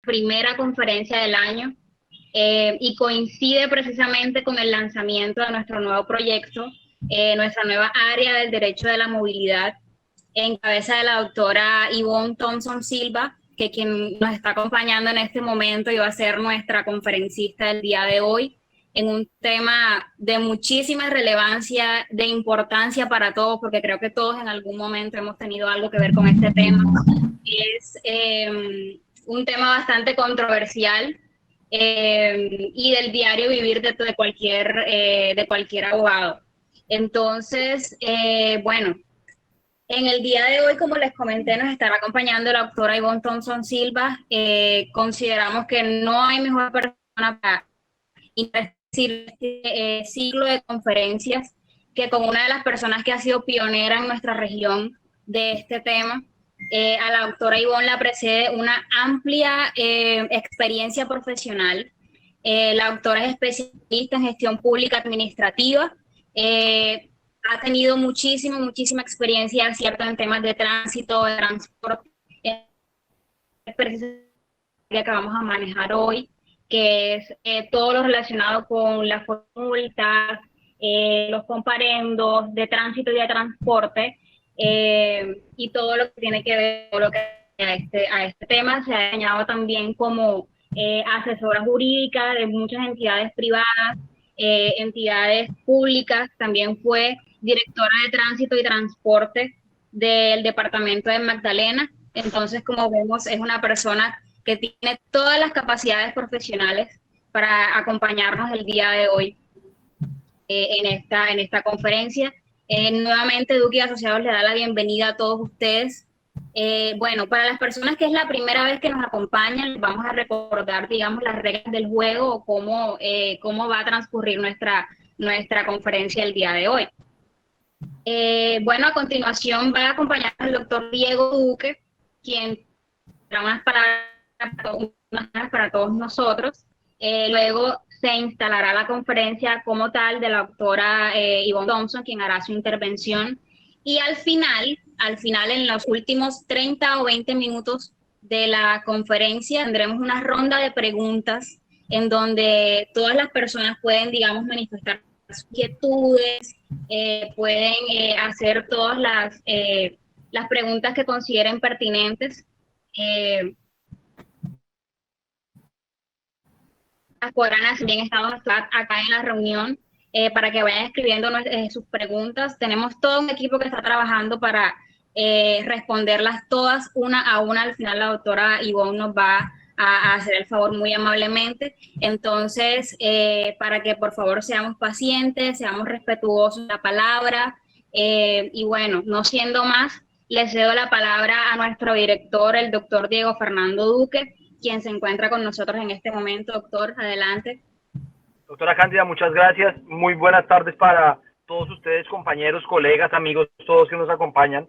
primera conferencia del año y coincide precisamente con el lanzamiento de nuestro nuevo proyecto, nuestra nueva área del derecho de la movilidad, en cabeza de la doctora Yvonne Thompson Silva, que quien nos está acompañando en este momento y va a ser nuestra conferencista del día de hoy, en un tema de muchísima relevancia, de importancia para todos, porque creo que todos en algún momento hemos tenido algo que ver con este tema. Es un tema bastante controversial y del diario vivir de cualquier abogado. Entonces, bueno, en el día de hoy, como les comenté, nos estará acompañando la doctora Yvonne Thompson Silva. Consideramos que no hay mejor persona para decir este ciclo de conferencias que con una de las personas que ha sido pionera en nuestra región de este tema. A la doctora Yvonne la precede una amplia experiencia profesional. La doctora es especialista en gestión pública administrativa. Ha tenido muchísima experiencia, ¿cierto?, en temas de tránsito, de transporte, que vamos a manejar hoy, que es todo lo relacionado con las multas, los comparendos de tránsito y de transporte, y todo lo que tiene que ver con lo que a este tema. Se ha añadido también como asesora jurídica de muchas entidades privadas, entidades públicas. También fue directora de tránsito y transporte del departamento de Magdalena. Entonces, como vemos, es una persona que tiene todas las capacidades profesionales para acompañarnos el día de hoy en esta conferencia. Nuevamente, Duque y Asociados le da la bienvenida a todos ustedes. Bueno, para las personas que es la primera vez que nos acompañan, les vamos a recordar, digamos, las reglas del juego o cómo va a transcurrir nuestra conferencia el día de hoy. Bueno, a continuación va a acompañarnos el doctor Diego Duque, quien dará unas palabras para todos nosotros. Luego se instalará la conferencia como tal de la doctora Yvonne Thompson, quien hará su intervención. Y al final, en los últimos 30 o 20 minutos de la conferencia, tendremos una ronda de preguntas en donde todas las personas pueden, digamos, manifestar sus inquietudes, pueden hacer todas las preguntas que consideren pertinentes. Podrán hacer, bien estamos acá en la reunión, para que vayan escribiendo sus preguntas. Tenemos todo un equipo que está trabajando para responderlas todas una a una. Al final la doctora Yvonne nos va a hacer el favor muy amablemente. Entonces, para que por favor seamos pacientes, seamos respetuosos de la palabra, y bueno, no siendo más, le cedo la palabra a nuestro director, el doctor Diego Fernando Duque, quien se encuentra con nosotros en este momento. Doctor, adelante. Doctora Cándida, muchas gracias. Muy buenas tardes para todos ustedes, compañeros, colegas, amigos, todos que nos acompañan.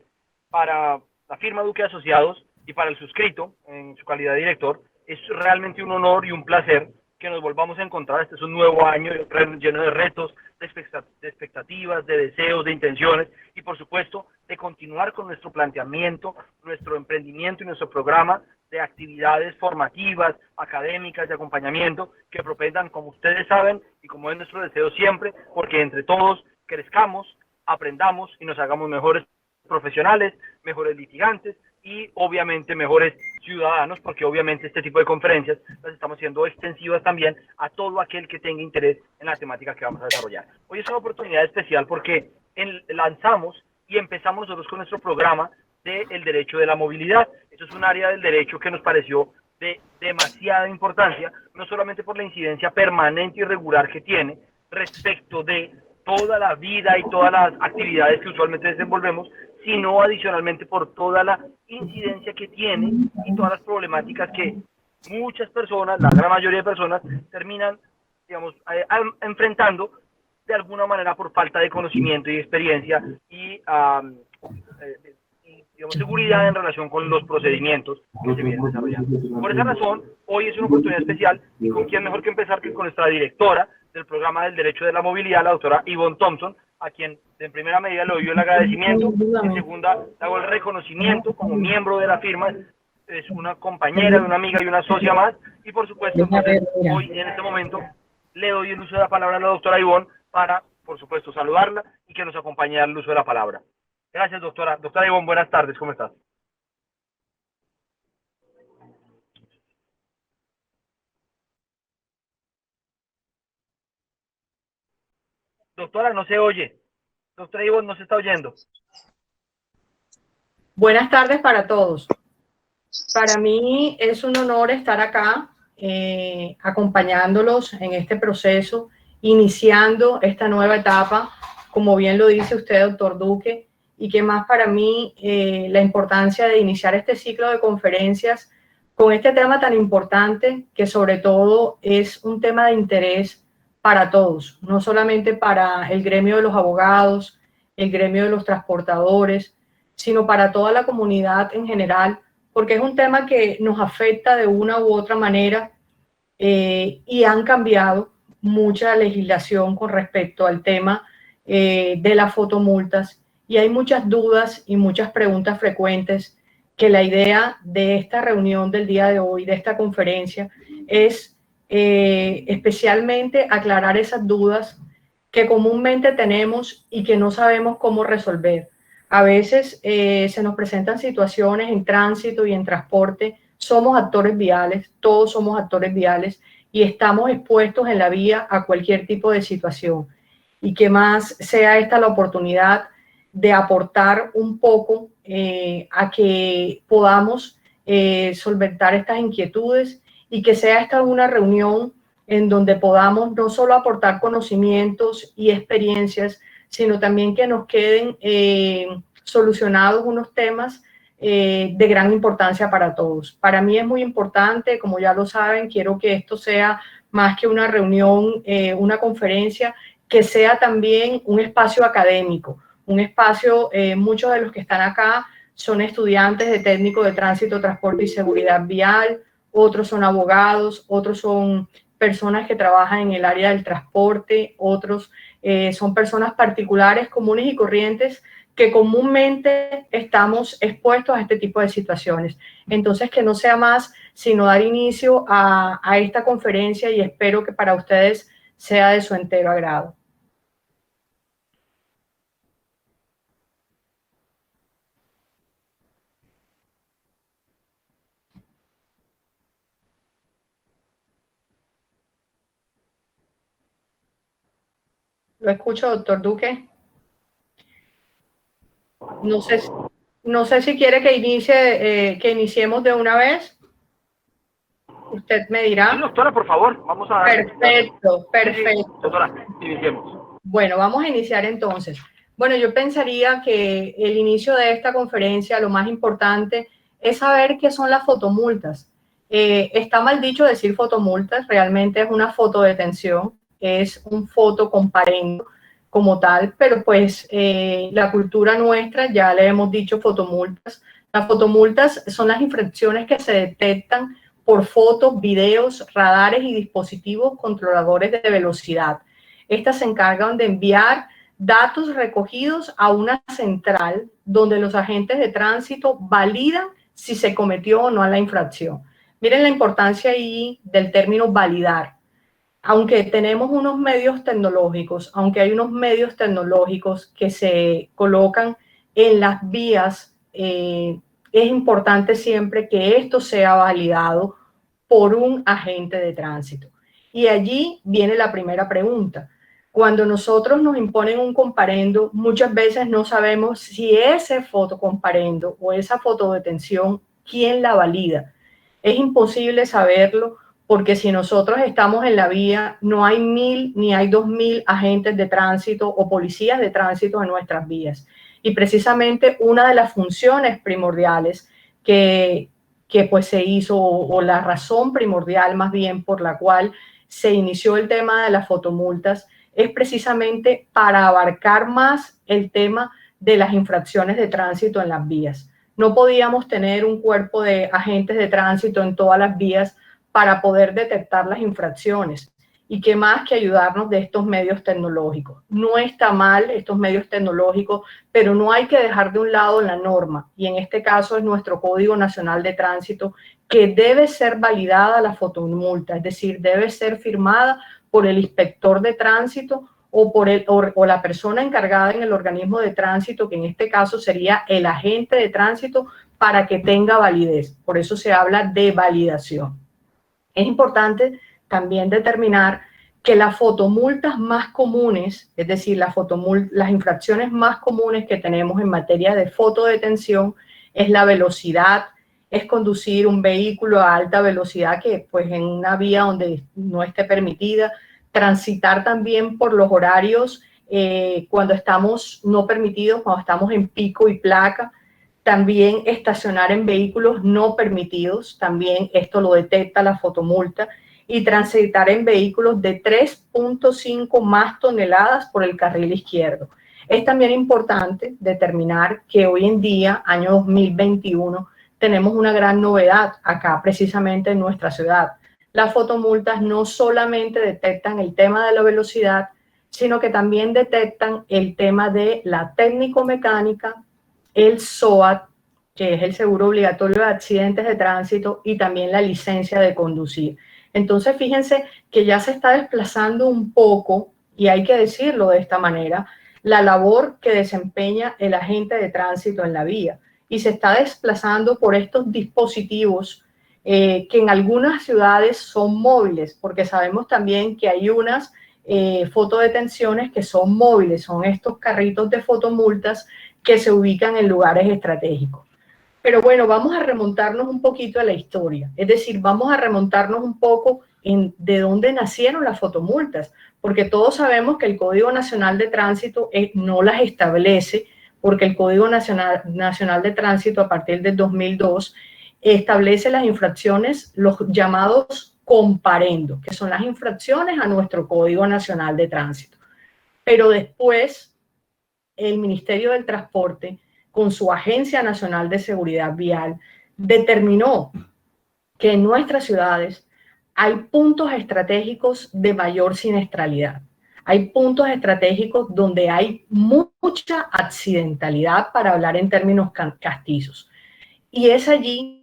Para la firma Duque Asociados y para el suscrito, en su calidad de director, es realmente un honor y un placer que nos volvamos a encontrar. Este es un nuevo año lleno de retos, de expectativas, de deseos, de intenciones y, por supuesto, de continuar con nuestro planteamiento, nuestro emprendimiento y nuestro programa de actividades formativas, académicas, de acompañamiento, que propendan, como ustedes saben, y como es nuestro deseo siempre, porque entre todos crezcamos, aprendamos y nos hagamos mejores profesionales, mejores litigantes y obviamente mejores ciudadanos, porque obviamente este tipo de conferencias las estamos haciendo extensivas también a todo aquel que tenga interés en la temática que vamos a desarrollar. Hoy es una oportunidad especial porque lanzamos y empezamos nosotros con nuestro programa del derecho de la movilidad. Esto es un área del derecho que nos pareció de demasiada importancia, no solamente por la incidencia permanente y regular que tiene respecto de toda la vida y todas las actividades que usualmente desenvolvemos, sino adicionalmente por toda la incidencia que tiene y todas las problemáticas que muchas personas, la gran mayoría de personas, terminan, digamos, enfrentando de alguna manera por falta de conocimiento y experiencia y digamos, seguridad en relación con los procedimientos que se vienen desarrollando. Por esa razón, hoy es una oportunidad especial, y con quién mejor que empezar que con nuestra directora del programa del derecho de la movilidad, la doctora Yvonne Thompson, a quien en primera medida le doy el agradecimiento, en segunda le hago el reconocimiento como miembro de la firma es una compañera, una amiga y una socia más, y por supuesto, entonces, hoy en este momento le doy el uso de la palabra a la doctora Ivonne para, por supuesto, saludarla y que nos acompañe al uso de la palabra. Gracias, doctora. Doctora Ivonne, buenas tardes, ¿cómo estás? Doctora, no se oye. Doctora Ivonne, no se está oyendo. Buenas tardes para todos. Para mí es un honor estar acá acompañándolos en este proceso, iniciando esta nueva etapa, como bien lo dice usted, doctor Duque, y que más para mí la importancia de iniciar este ciclo de conferencias con este tema tan importante, que sobre todo es un tema de interés para todos, no solamente para el gremio de los abogados, el gremio de los transportadores, sino para toda la comunidad en general, porque es un tema que nos afecta de una u otra manera y han cambiado mucha legislación con respecto al tema de las fotomultas y hay muchas dudas y muchas preguntas frecuentes que la idea de esta reunión del día de hoy, de esta conferencia, es especialmente aclarar esas dudas que comúnmente tenemos y que no sabemos cómo resolver. A veces se nos presentan situaciones en tránsito y en transporte. Somos actores viales, todos somos actores viales y estamos expuestos en la vía a cualquier tipo de situación. Y que más sea esta la oportunidad de aportar un poco a que podamos solventar estas inquietudes y que sea esta una reunión en donde podamos no solo aportar conocimientos y experiencias, sino también que nos queden solucionados unos temas de gran importancia para todos. Para mí es muy importante, como ya lo saben, quiero que esto sea más que una reunión, una conferencia, que sea también un espacio académico, un espacio, muchos de los que están acá son estudiantes de técnico de tránsito, transporte y seguridad vial, otros son abogados, otros son personas que trabajan en el área del transporte, otros son personas particulares, comunes y corrientes que comúnmente estamos expuestos a este tipo de situaciones. Entonces, que no sea más sino dar inicio a esta conferencia y espero que para ustedes sea de su entero agrado. Lo escucho, doctor Duque. No sé si quiere que que iniciemos de una vez. Usted me dirá. Sí, doctora, por favor, vamos a darle. Perfecto, perfecto. Sí, doctora, iniciemos. Bueno, vamos a iniciar entonces. Bueno, yo pensaría que el inicio de esta conferencia, lo más importante es saber qué son las fotomultas. Está mal dicho decir fotomultas, realmente es una fotodetención, es un fotocomparendo como tal, pero pues la cultura nuestra, ya le hemos dicho fotomultas. Las fotomultas son las infracciones que se detectan por fotos, videos, radares y dispositivos controladores de velocidad. Estas se encargan de enviar datos recogidos a una central donde los agentes de tránsito validan si se cometió o no la infracción. Miren la importancia ahí del término validar. Aunque tenemos unos medios tecnológicos, aunque hay unos medios tecnológicos que se colocan en las vías, es importante siempre que esto sea validado por un agente de tránsito. Y allí viene la primera pregunta. Cuando nosotros nos imponen un comparendo, muchas veces no sabemos si ese fotocomparendo o esa fotodetención, ¿quién la valida? Es imposible saberlo porque si nosotros estamos en la vía, no hay 1000 ni hay 2000 agentes de tránsito o policías de tránsito en nuestras vías. Y precisamente una de las funciones primordiales que pues se hizo, o la razón primordial más bien por la cual se inició el tema de las fotomultas, es precisamente para abarcar más el tema de las infracciones de tránsito en las vías. No podíamos tener un cuerpo de agentes de tránsito en todas las vías para poder detectar las infracciones. Y qué más que ayudarnos de estos medios tecnológicos. No está mal estos medios tecnológicos, pero no hay que dejar de un lado la norma. Y en este caso es nuestro Código Nacional de Tránsito, que debe ser validada la fotomulta, es decir, debe ser firmada por el inspector de tránsito o la persona encargada en el organismo de tránsito, que en este caso sería el agente de tránsito, para que tenga validez. Por eso se habla de validación. Es importante también determinar que las fotomultas más comunes, es decir, las infracciones más comunes que tenemos en materia de fotodetención, es la velocidad, es conducir un vehículo a alta velocidad que pues en una vía donde no esté permitida, transitar también por los horarios cuando estamos no permitidos, cuando estamos en pico y placa, también estacionar en vehículos no permitidos, también esto lo detecta la fotomulta, y transitar en vehículos de 3.5 más toneladas por el carril izquierdo. Es también importante determinar que hoy en día, año 2021, tenemos una gran novedad acá precisamente en nuestra ciudad. Las fotomultas no solamente detectan el tema de la velocidad, sino que también detectan el tema de la técnico-mecánica, el SOAT, que es el seguro obligatorio de accidentes de tránsito, y también la licencia de conducir. Entonces, fíjense que ya se está desplazando un poco, y hay que decirlo de esta manera, la labor que desempeña el agente de tránsito en la vía, y se está desplazando por estos dispositivos que en algunas ciudades son móviles, porque sabemos también que hay unas fotodetenciones que son móviles, son estos carritos de fotomultas que se ubican en lugares estratégicos. Pero bueno, vamos a remontarnos un poquito a la historia, es decir, vamos a remontarnos un poco de dónde nacieron las fotomultas, porque todos sabemos que el Código Nacional de Tránsito no las establece, porque el Código Nacional de Tránsito a partir del 2002 establece las infracciones, los llamados comparendos, que son las infracciones a nuestro Código Nacional de Tránsito. Pero después el Ministerio del Transporte, con su Agencia Nacional de Seguridad Vial, determinó que en nuestras ciudades hay puntos estratégicos de mayor siniestralidad. Hay puntos estratégicos donde hay mucha accidentalidad, para hablar en términos castizos. Y es allí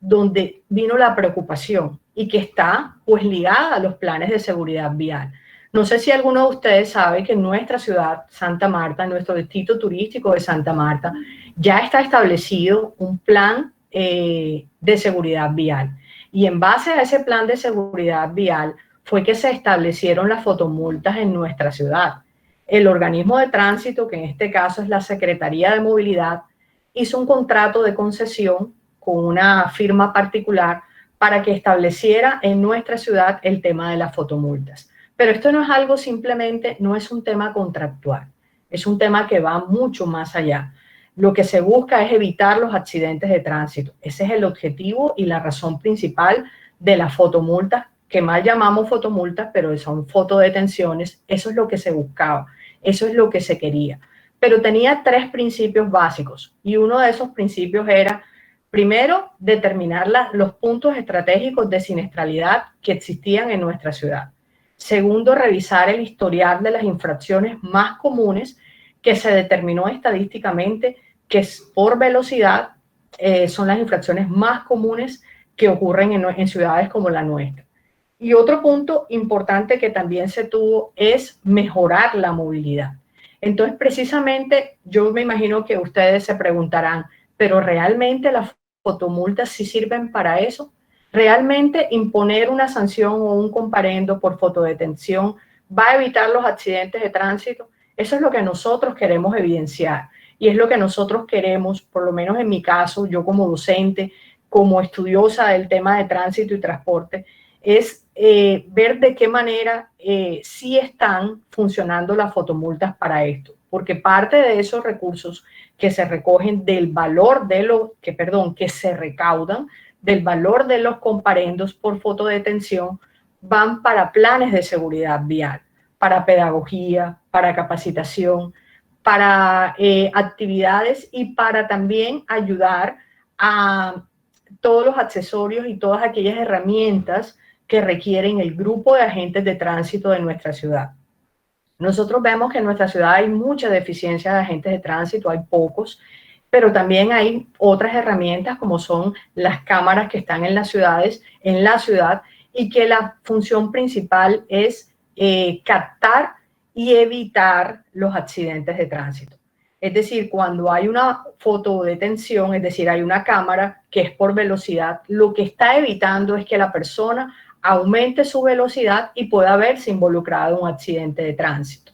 donde vino la preocupación y que está pues ligada a los planes de seguridad vial. No sé si alguno de ustedes sabe que en nuestra ciudad, Santa Marta, en nuestro distrito turístico de Santa Marta, ya está establecido un plan de seguridad vial. Y en base a ese plan de seguridad vial fue que se establecieron las fotomultas en nuestra ciudad. El organismo de tránsito, que en este caso es la Secretaría de Movilidad, hizo un contrato de concesión con una firma particular para que estableciera en nuestra ciudad el tema de las fotomultas. Pero esto no es algo simplemente, no es un tema contractual, es un tema que va mucho más allá. Lo que se busca es evitar los accidentes de tránsito. Ese es el objetivo y la razón principal de las fotomultas, que mal llamamos fotomultas, pero son fotodetenciones. Eso es lo que se buscaba, eso es lo que se quería. Pero tenía 3 principios básicos, y uno de esos principios era, primero, determinar los puntos estratégicos de siniestralidad que existían en nuestra ciudad. Segundo, revisar el historial de las infracciones más comunes, que se determinó estadísticamente que por velocidad son las infracciones más comunes que ocurren en ciudades como la nuestra. Y otro punto importante que también se tuvo es mejorar la movilidad. Entonces, precisamente, yo me imagino que ustedes se preguntarán, ¿pero realmente las fotomultas sí sirven para eso? ¿Realmente imponer una sanción o un comparendo por fotodetención va a evitar los accidentes de tránsito? Eso es lo que nosotros queremos evidenciar, y es lo que nosotros queremos, por lo menos en mi caso, yo como docente, como estudiosa del tema de tránsito y transporte, es ver de qué manera sí están funcionando las fotomultas para esto, porque parte de esos recursos que se recogen del valor de que se recaudan del valor de los comparendos por fotodetención, van para planes de seguridad vial, para pedagogía, para capacitación, para actividades, y para también ayudar a todos los accesorios y todas aquellas herramientas que requieren el grupo de agentes de tránsito de nuestra ciudad. Nosotros vemos que en nuestra ciudad hay mucha deficiencia de agentes de tránsito, hay pocos, pero también hay otras herramientas como son las cámaras que están en las ciudades, en la ciudad, y que la función principal es captar y evitar los accidentes de tránsito. Es decir, cuando hay una fotodetención, es decir, hay una cámara que es por velocidad, lo que está evitando es que la persona aumente su velocidad y pueda verse involucrada en un accidente de tránsito.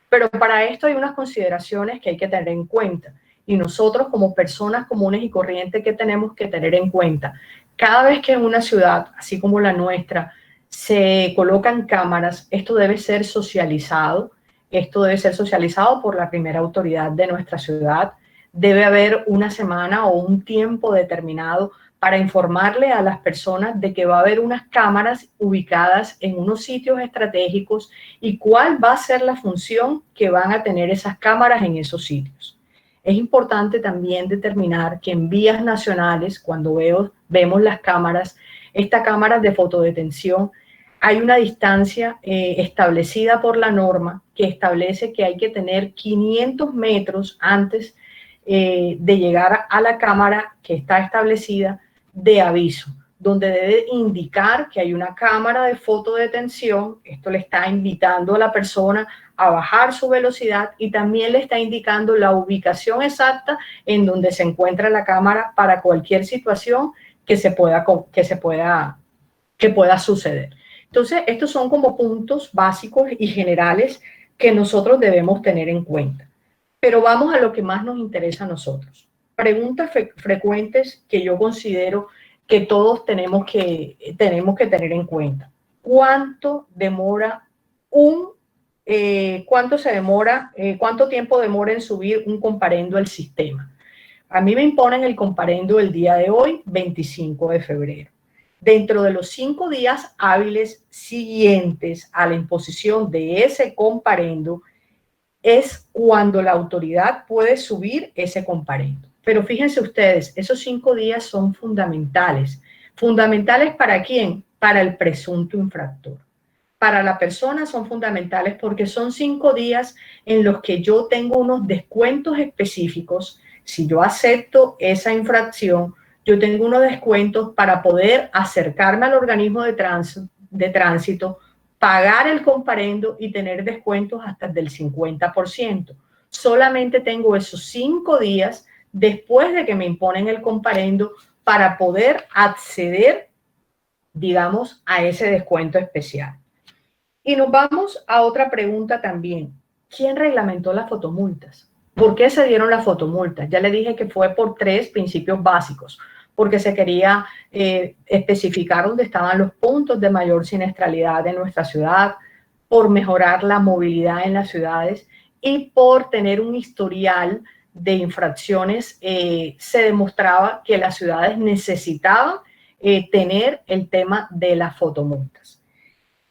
Pero para esto hay unas consideraciones que hay que tener en cuenta. Y nosotros como personas comunes y corrientes, ¿qué tenemos que tener en cuenta? Cada vez que en una ciudad, así como la nuestra, se colocan cámaras, esto debe ser socializado. Esto debe ser socializado por la primera autoridad de nuestra ciudad. Debe haber una semana o un tiempo determinado para informarle a las personas de que va a haber unas cámaras ubicadas en unos sitios estratégicos y cuál va a ser la función que van a tener esas cámaras en esos sitios. Es importante también determinar que en vías nacionales, cuando vemos las cámaras, estas cámaras de fotodetención, hay una distancia establecida por la norma que establece que hay que tener 500 metros antes de llegar a la cámara que está establecida de aviso, donde debe indicar que hay una cámara de fotodetención. Esto le está invitando a la persona a bajar su velocidad y también le está indicando la ubicación exacta en donde se encuentra la cámara para cualquier situación que pueda suceder. Entonces, estos son como puntos básicos y generales que nosotros debemos tener en cuenta. Pero vamos a lo que más nos interesa a nosotros. Preguntas frecuentes que yo considero que todos tenemos que tener en cuenta. ¿Cuánto tiempo demora en subir un comparendo al sistema? A mí me imponen el comparendo el día de hoy, 25 de febrero. Dentro de los 5 días hábiles siguientes a la imposición de ese comparendo es cuando la autoridad puede subir ese comparendo. Pero fíjense ustedes, esos 5 días son fundamentales. ¿Fundamentales para quién? Para el presunto infractor. Para la persona son fundamentales porque son 5 días en los que yo tengo unos descuentos específicos. Si yo acepto esa infracción, yo tengo unos descuentos para poder acercarme al organismo de tránsito, pagar el comparendo y tener descuentos hasta del 50%. Solamente tengo esos 5 días después de que me imponen el comparendo para poder acceder, digamos, a ese descuento especial. Y nos vamos a otra pregunta también. ¿Quién reglamentó las fotomultas? ¿Por qué se dieron las fotomultas? Ya le dije que fue por 3 principios básicos. Porque se quería especificar dónde estaban los puntos de mayor siniestralidad en nuestra ciudad, por mejorar la movilidad en las ciudades y por tener un historial de infracciones. Se demostraba que las ciudades necesitaban tener el tema de las fotomultas.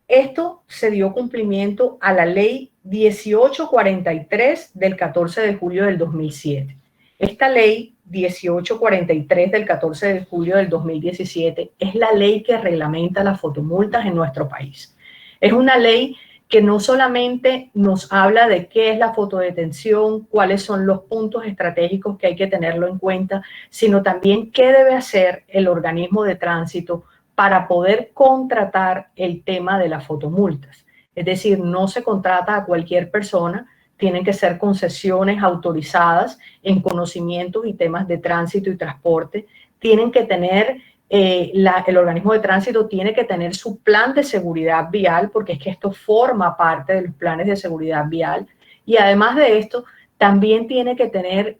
Esto se dio cumplimiento a la ley 1843 del 14 de julio del 2007. Esta ley 1843 del 14 de julio del 2017 es la ley que reglamenta las fotomultas en nuestro país. Es una ley que no solamente nos habla de qué es la fotodetención, cuáles son los puntos estratégicos que hay que tenerlo en cuenta, sino también qué debe hacer el organismo de tránsito para poder contratar el tema de las fotomultas. Es decir, no se contrata a cualquier persona, tienen que ser concesiones autorizadas en conocimientos y temas de tránsito y transporte. Tienen que tener, el organismo de tránsito tiene que tener su plan de seguridad vial, porque es que esto forma parte de los planes de seguridad vial. Y además de esto, también tiene que tener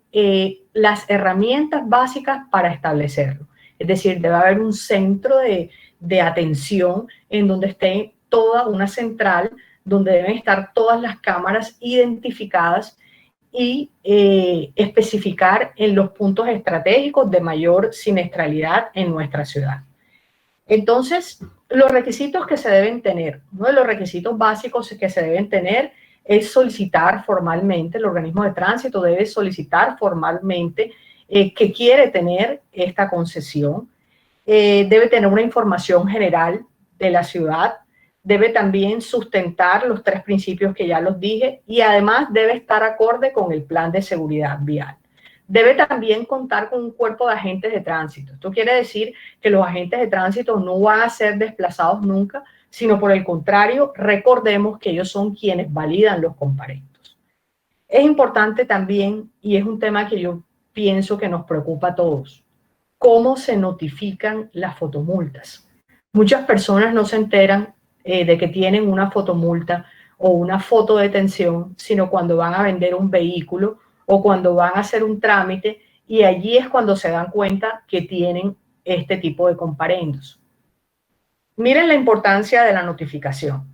las herramientas básicas para establecerlo. Es decir, debe haber un centro de atención en donde esté toda una central donde deben estar todas las cámaras identificadas y especificar en los puntos estratégicos de mayor siniestralidad en nuestra ciudad. Entonces, los requisitos que se deben tener, uno de los requisitos básicos que se deben tener es solicitar formalmente, el organismo de tránsito debe solicitar formalmente que quiere tener esta concesión, debe tener una información general de la ciudad, debe también sustentar los 3 principios que ya los dije y además debe estar acorde con el plan de seguridad vial. Debe también contar con un cuerpo de agentes de tránsito. Esto quiere decir que los agentes de tránsito no van a ser desplazados nunca, sino por el contrario, recordemos que ellos son quienes validan los comparendos. Es importante también, y es un tema que yo pienso que nos preocupa a todos, cómo se notifican las fotomultas. Muchas personas no se enteran de que tienen una fotomulta o una fotodetención, sino cuando van a vender un vehículo o cuando van a hacer un trámite, y allí es cuando se dan cuenta que tienen este tipo de comparendos. Miren la importancia de la notificación.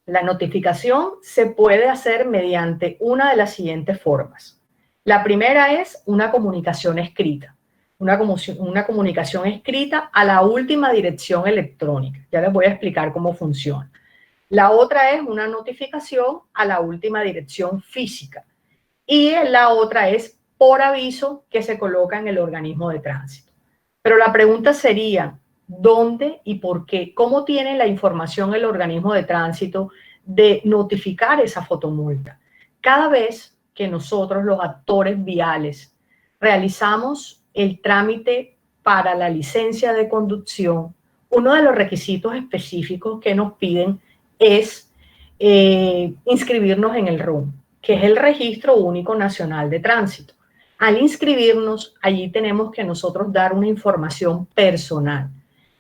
La notificación se puede hacer mediante una de las siguientes formas. La primera es una comunicación escrita. Una comunicación escrita a la última dirección electrónica. Ya les voy a explicar cómo funciona. La otra es una notificación a la última dirección física. Y la otra es por aviso que se coloca en el organismo de tránsito. Pero la pregunta sería, ¿dónde y por qué? ¿Cómo tiene la información el organismo de tránsito de notificar esa fotomulta? Cada vez que nosotros, los actores viales, realizamos el trámite para la licencia de conducción, uno de los requisitos específicos que nos piden es inscribirnos en el RUN, que es el Registro Único Nacional de Tránsito. Al inscribirnos, allí tenemos que nosotros dar una información personal,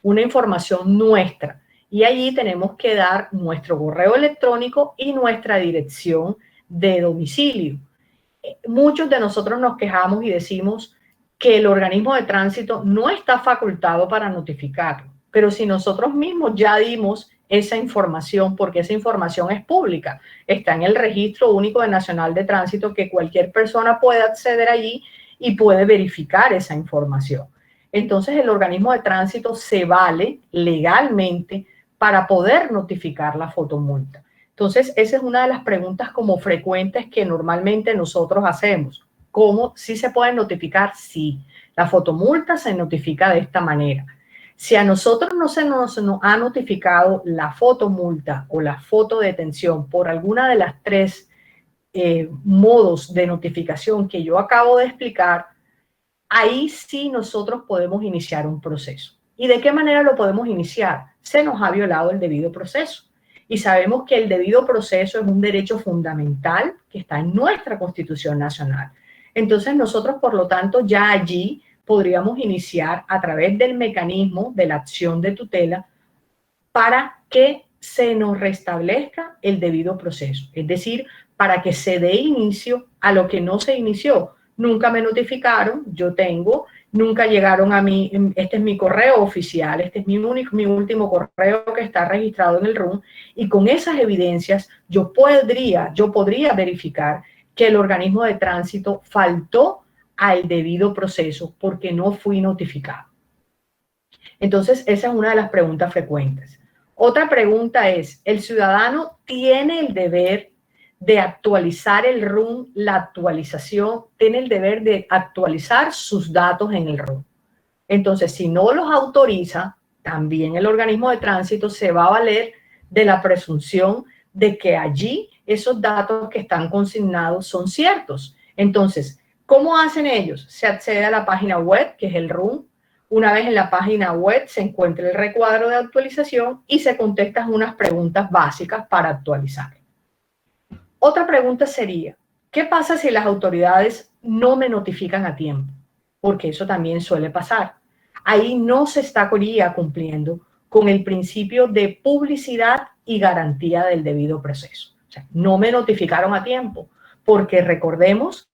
una información nuestra, y allí tenemos que dar nuestro correo electrónico y nuestra dirección de domicilio. Muchos de nosotros nos quejamos y decimos que el organismo de tránsito no está facultado para notificarlo, pero si nosotros mismos ya dimos esa información, porque esa información es pública, está en el Registro Único Nacional de Tránsito, que cualquier persona puede acceder allí y puede verificar esa información. Entonces el organismo de tránsito se vale legalmente para poder notificar la fotomulta. Entonces esa es una de las preguntas como frecuentes que normalmente nosotros hacemos. ¿Cómo? ¿Sí se pueden notificar? Sí. La fotomulta se notifica de esta manera. Si a nosotros no se nos ha notificado la fotomulta o la fotodetención por alguna de las 3 modos de notificación que yo acabo de explicar, ahí sí nosotros podemos iniciar un proceso. ¿Y de qué manera lo podemos iniciar? Se nos ha violado el debido proceso. Y sabemos que el debido proceso es un derecho fundamental que está en nuestra Constitución Nacional. Entonces nosotros, por lo tanto, ya allí podríamos iniciar a través del mecanismo de la acción de tutela para que se nos restablezca el debido proceso. Es decir, para que se dé inicio a lo que no se inició. Nunca me notificaron, nunca llegaron a mí, este es mi correo oficial, este es mi último correo que está registrado en el RUN, y con esas evidencias yo podría verificar que el organismo de tránsito faltó al debido proceso porque no fui notificado. Entonces, esa es una de las preguntas frecuentes. Otra pregunta es, ¿el ciudadano tiene el deber de actualizar el RUN, la actualización, tiene el deber de actualizar sus datos en el RUN? Entonces, si no los autoriza, también el organismo de tránsito se va a valer de la presunción de que allí esos datos que están consignados son ciertos. Entonces, ¿cómo hacen ellos? Se accede a la página web, que es el RUN. Una vez en la página web se encuentra el recuadro de actualización y se contestan unas preguntas básicas para actualizar. Otra pregunta sería, ¿qué pasa si las autoridades no me notifican a tiempo? Porque eso también suele pasar. Ahí no se estaría cumpliendo con el principio de publicidad y garantía del debido proceso. O sea, no me notificaron a tiempo, porque recordemos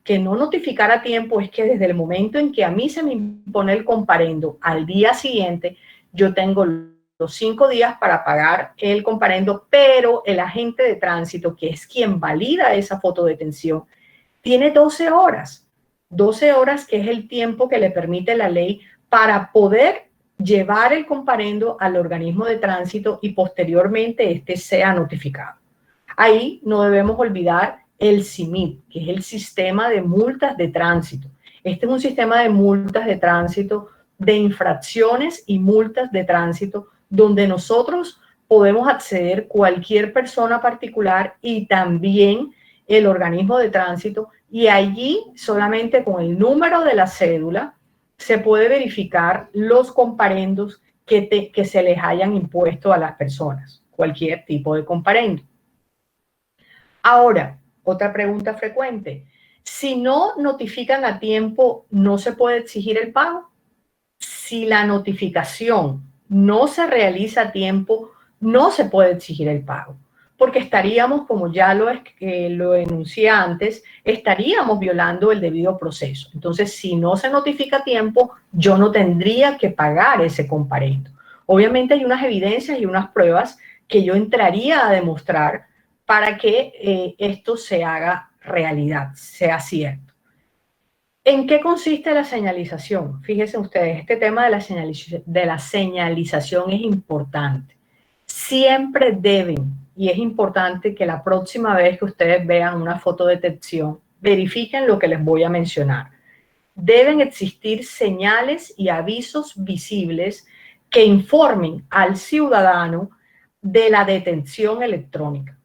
que no notificar a tiempo es que desde el momento en que a mí se me impone el comparendo, al día siguiente yo tengo los 5 días para pagar el comparendo, pero el agente de tránsito, que es quien valida esa fotodetención, tiene 12 horas. 12 horas, que es el tiempo que le permite la ley para poder llevar el comparendo al organismo de tránsito y posteriormente este sea notificado. Ahí no debemos olvidar el SIMIT, que es el sistema de multas de tránsito. Este es un sistema de multas de tránsito, de infracciones y multas de tránsito, donde nosotros podemos acceder cualquier persona particular y también el organismo de tránsito, y allí solamente con el número de la cédula se puede verificar los comparendos que se les hayan impuesto a las personas, cualquier tipo de comparendo. Ahora, otra pregunta frecuente: si no notifican a tiempo, ¿no se puede exigir el pago? Si la notificación no se realiza a tiempo, no se puede exigir el pago, porque estaríamos, como ya lo enuncié antes, estaríamos violando el debido proceso. Entonces, si no se notifica a tiempo, yo no tendría que pagar ese comparendo. Obviamente hay unas evidencias y unas pruebas que yo entraría a demostrar para que esto se haga realidad, sea cierto. ¿En qué consiste la señalización? Fíjense ustedes, este tema de la señalización es importante. Siempre deben, y es importante que la próxima vez que ustedes vean una fotodetección, verifiquen lo que les voy a mencionar. Deben existir señales y avisos visibles que informen al ciudadano de la detención electrónica.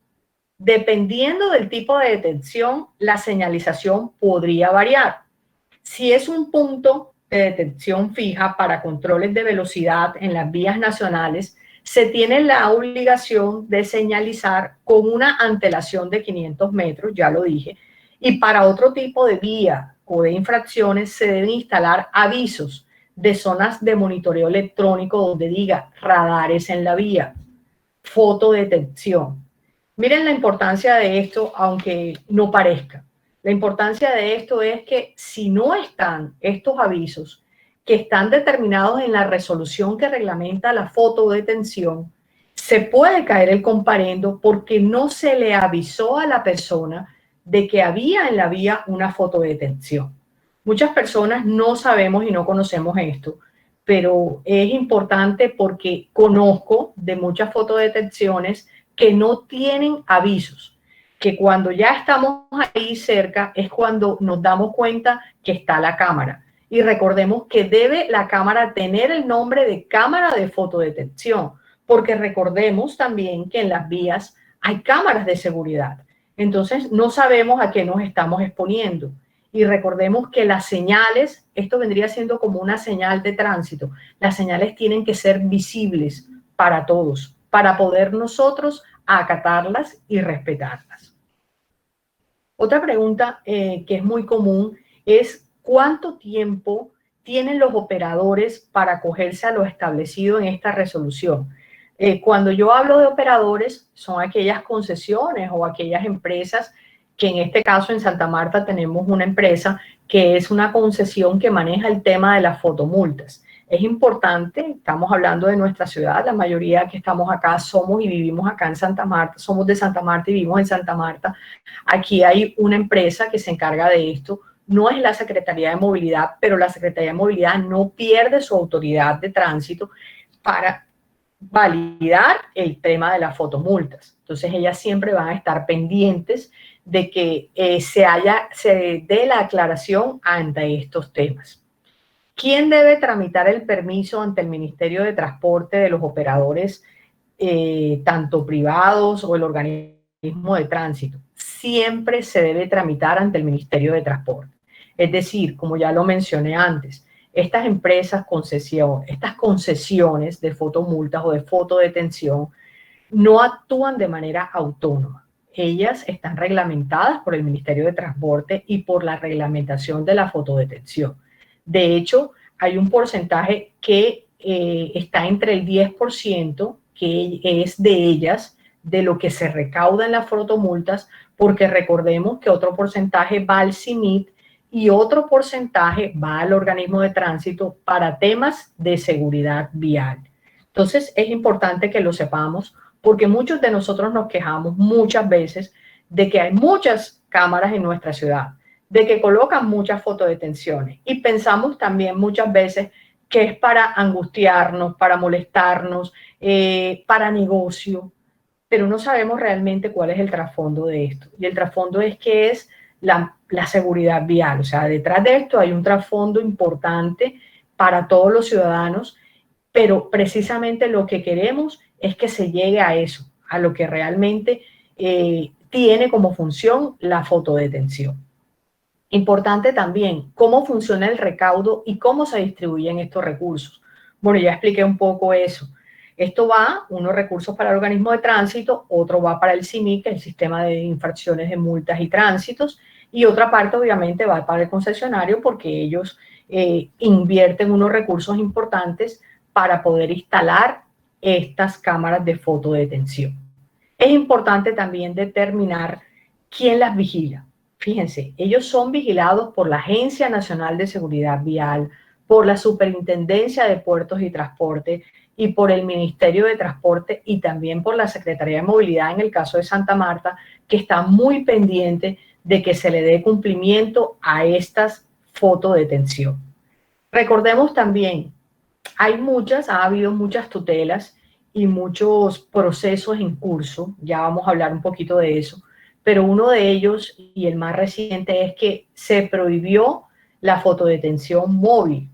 Dependiendo del tipo de detención, la señalización podría variar. Si es un punto de detención fija para controles de velocidad en las vías nacionales, se tiene la obligación de señalizar con una antelación de 500 metros, ya lo dije, y para otro tipo de vía o de infracciones se deben instalar avisos de zonas de monitoreo electrónico donde diga radares en la vía, fotodetección. Miren la importancia de esto, aunque no parezca. La importancia de esto es que si no están estos avisos que están determinados en la resolución que reglamenta la fotodetención, se puede caer el comparendo porque no se le avisó a la persona de que había en la vía una fotodetención. Muchas personas no sabemos y no conocemos esto, pero es importante porque conozco de muchas fotodetenciones que no tienen avisos, que cuando ya estamos ahí cerca es cuando nos damos cuenta que está la cámara. Y recordemos que debe la cámara tener el nombre de cámara de fotodetección, porque recordemos también que en las vías hay cámaras de seguridad. Entonces no sabemos a qué nos estamos exponiendo. Y recordemos que las señales, esto vendría siendo como una señal de tránsito, las señales tienen que ser visibles para todos, para poder nosotros acatarlas y respetarlas. Otra pregunta que es muy común es ¿cuánto tiempo tienen los operadores para acogerse a lo establecido en esta resolución? Cuando yo hablo de operadores, son aquellas concesiones o aquellas empresas que en este caso en Santa Marta tenemos una empresa que es una concesión que maneja el tema de las fotomultas. Es importante, estamos hablando de nuestra ciudad, la mayoría que estamos acá somos y vivimos acá en Santa Marta, somos de Santa Marta y vivimos en Santa Marta. Aquí hay una empresa que se encarga de esto, no es la Secretaría de Movilidad, pero la Secretaría de Movilidad no pierde su autoridad de tránsito para validar el tema de las fotomultas. Entonces ellas siempre van a estar pendientes de que se dé la aclaración ante estos temas. ¿Quién debe tramitar el permiso ante el Ministerio de Transporte de los operadores, tanto privados o el organismo de tránsito? Siempre se debe tramitar ante el Ministerio de Transporte. Es decir, como ya lo mencioné antes, estas empresas estas concesiones de fotomultas o de fotodetención no actúan de manera autónoma. Ellas están reglamentadas por el Ministerio de Transporte y por la reglamentación de la fotodetención. De hecho, hay un porcentaje que está entre el 10%, que es de ellas, de lo que se recauda en las fotomultas, porque recordemos que otro porcentaje va al CIMIT y otro porcentaje va al organismo de tránsito para temas de seguridad vial. Entonces, es importante que lo sepamos, porque muchos de nosotros nos quejamos muchas veces de que hay muchas cámaras en nuestra ciudad, de que colocan muchas fotodetenciones y pensamos también muchas veces que es para angustiarnos, para molestarnos, para negocio, pero no sabemos realmente cuál es el trasfondo de esto. Y el trasfondo es que es la seguridad vial. O sea, detrás de esto hay un trasfondo importante para todos los ciudadanos pero precisamente lo que queremos es que se llegue a eso, a lo que realmente tiene como función la fotodetención. Importante también cómo funciona el recaudo y cómo se distribuyen estos recursos. Bueno, ya expliqué un poco eso. Esto va, unos recursos para el organismo de tránsito, otro va para el CIMIC, el sistema de infracciones de multas y tránsitos, y otra parte obviamente va para el concesionario porque ellos invierten unos recursos importantes para poder instalar estas cámaras de fotodetención. Es importante también determinar quién las vigila. Fíjense, ellos son vigilados por la Agencia Nacional de Seguridad Vial, por la Superintendencia de Puertos y Transporte y por el Ministerio de Transporte y también por la Secretaría de Movilidad en el caso de Santa Marta, que está muy pendiente de que se le dé cumplimiento a estas fotodetención. Recordemos también, ha habido muchas tutelas y muchos procesos en curso, ya vamos a hablar un poquito de eso, pero uno de ellos y el más reciente es que se prohibió la fotodetención móvil,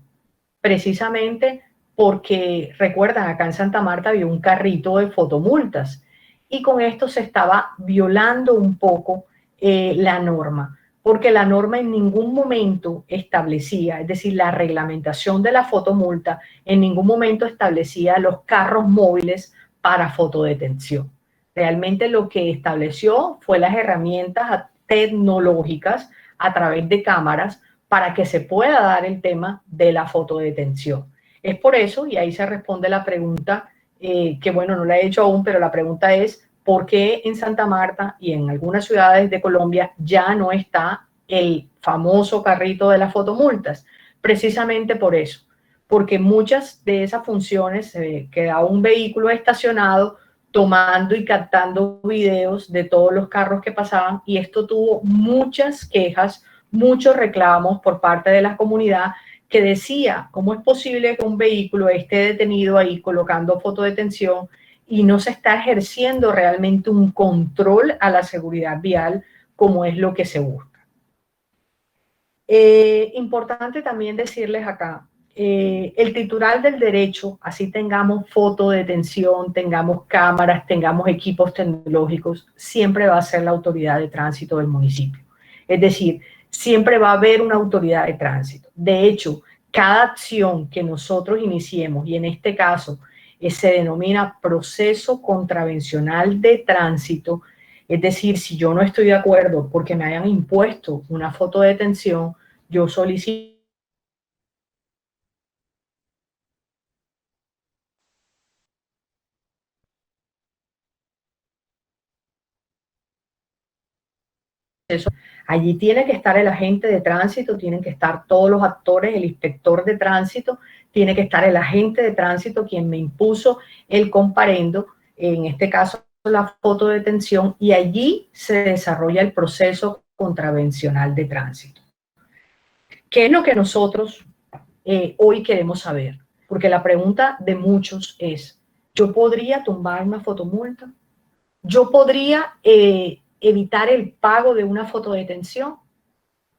precisamente porque, recuerdan, acá en Santa Marta había un carrito de fotomultas y con esto se estaba violando un poco la norma, porque la norma en ningún momento establecía, es decir, la reglamentación de la fotomulta en ningún momento establecía los carros móviles para fotodetención. Realmente lo que estableció fue las herramientas tecnológicas a través de cámaras para que se pueda dar el tema de la fotodetención. Es por eso, y ahí se responde la pregunta, que bueno, no la he hecho aún, pero la pregunta es, ¿por qué en Santa Marta y en algunas ciudades de Colombia ya no está el famoso carrito de las fotomultas? Precisamente por eso, porque muchas de esas funciones quedaba un vehículo estacionado tomando y captando videos de todos los carros que pasaban y esto tuvo muchas quejas, muchos reclamos por parte de la comunidad que decía, ¿cómo es posible que un vehículo esté detenido ahí colocando fotodetención y no se está ejerciendo realmente un control a la seguridad vial como es lo que se busca? Importante también decirles acá, el titular del derecho, así tengamos fotodetención, tengamos cámaras, tengamos equipos tecnológicos, siempre va a ser la autoridad de tránsito del municipio. Es decir, siempre va a haber una autoridad de tránsito. De hecho, cada acción que nosotros iniciemos, y en este caso se denomina proceso contravencional de tránsito, es decir, si yo no estoy de acuerdo porque me hayan impuesto una fotodetención, yo solicito eso. Allí tiene que estar el agente de tránsito, tienen que estar todos los actores, el inspector de tránsito, tiene que estar el agente de tránsito, quien me impuso el comparendo, en este caso la fotodetención, y allí se desarrolla el proceso contravencional de tránsito. ¿Qué es lo que nosotros hoy queremos saber? Porque la pregunta de muchos es, ¿yo podría tumbar una fotomulta? ¿Yo podría evitar el pago de una fotodetención?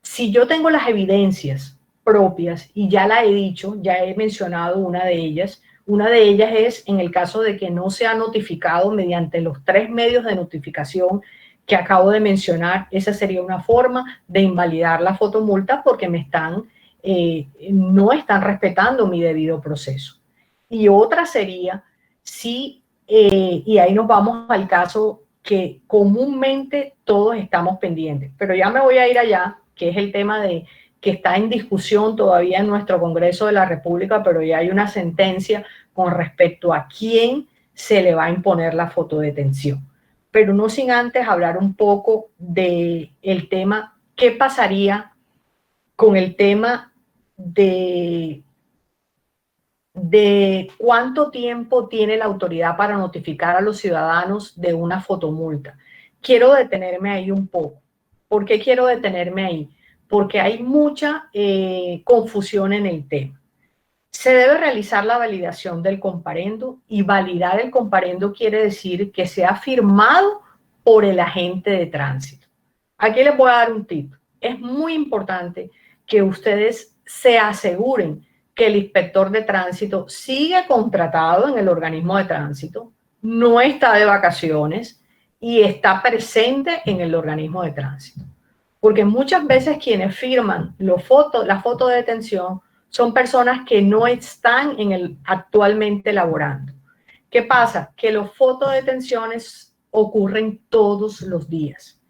Si yo tengo las evidencias propias, y ya la he dicho, ya he mencionado una de ellas es en el caso de que no se ha notificado mediante los 3 medios de notificación que acabo de mencionar, esa sería una forma de invalidar la fotomulta porque no están respetando mi debido proceso. Y otra sería si, y ahí nos vamos al caso que comúnmente todos estamos pendientes, pero ya me voy a ir allá, que es el tema de que está en discusión todavía en nuestro Congreso de la República, pero ya hay una sentencia con respecto a quién se le va a imponer la fotodetención. Pero no sin antes hablar un poco del tema, ¿qué pasaría con el tema de cuánto tiempo tiene la autoridad para notificar a los ciudadanos de una fotomulta? Quiero detenerme ahí un poco. ¿Por qué quiero detenerme ahí? Porque hay mucha confusión en el tema. Se debe realizar la validación del comparendo y validar el comparendo quiere decir que sea firmado por el agente de tránsito. Aquí les voy a dar un tip. Es muy importante que ustedes se aseguren que el inspector de tránsito sigue contratado en el organismo de tránsito, no está de vacaciones y está presente en el organismo de tránsito. Porque muchas veces quienes firman la foto de detención son personas que no están actualmente laborando. ¿Qué pasa? Que los fotodetenciones ocurren todos los días.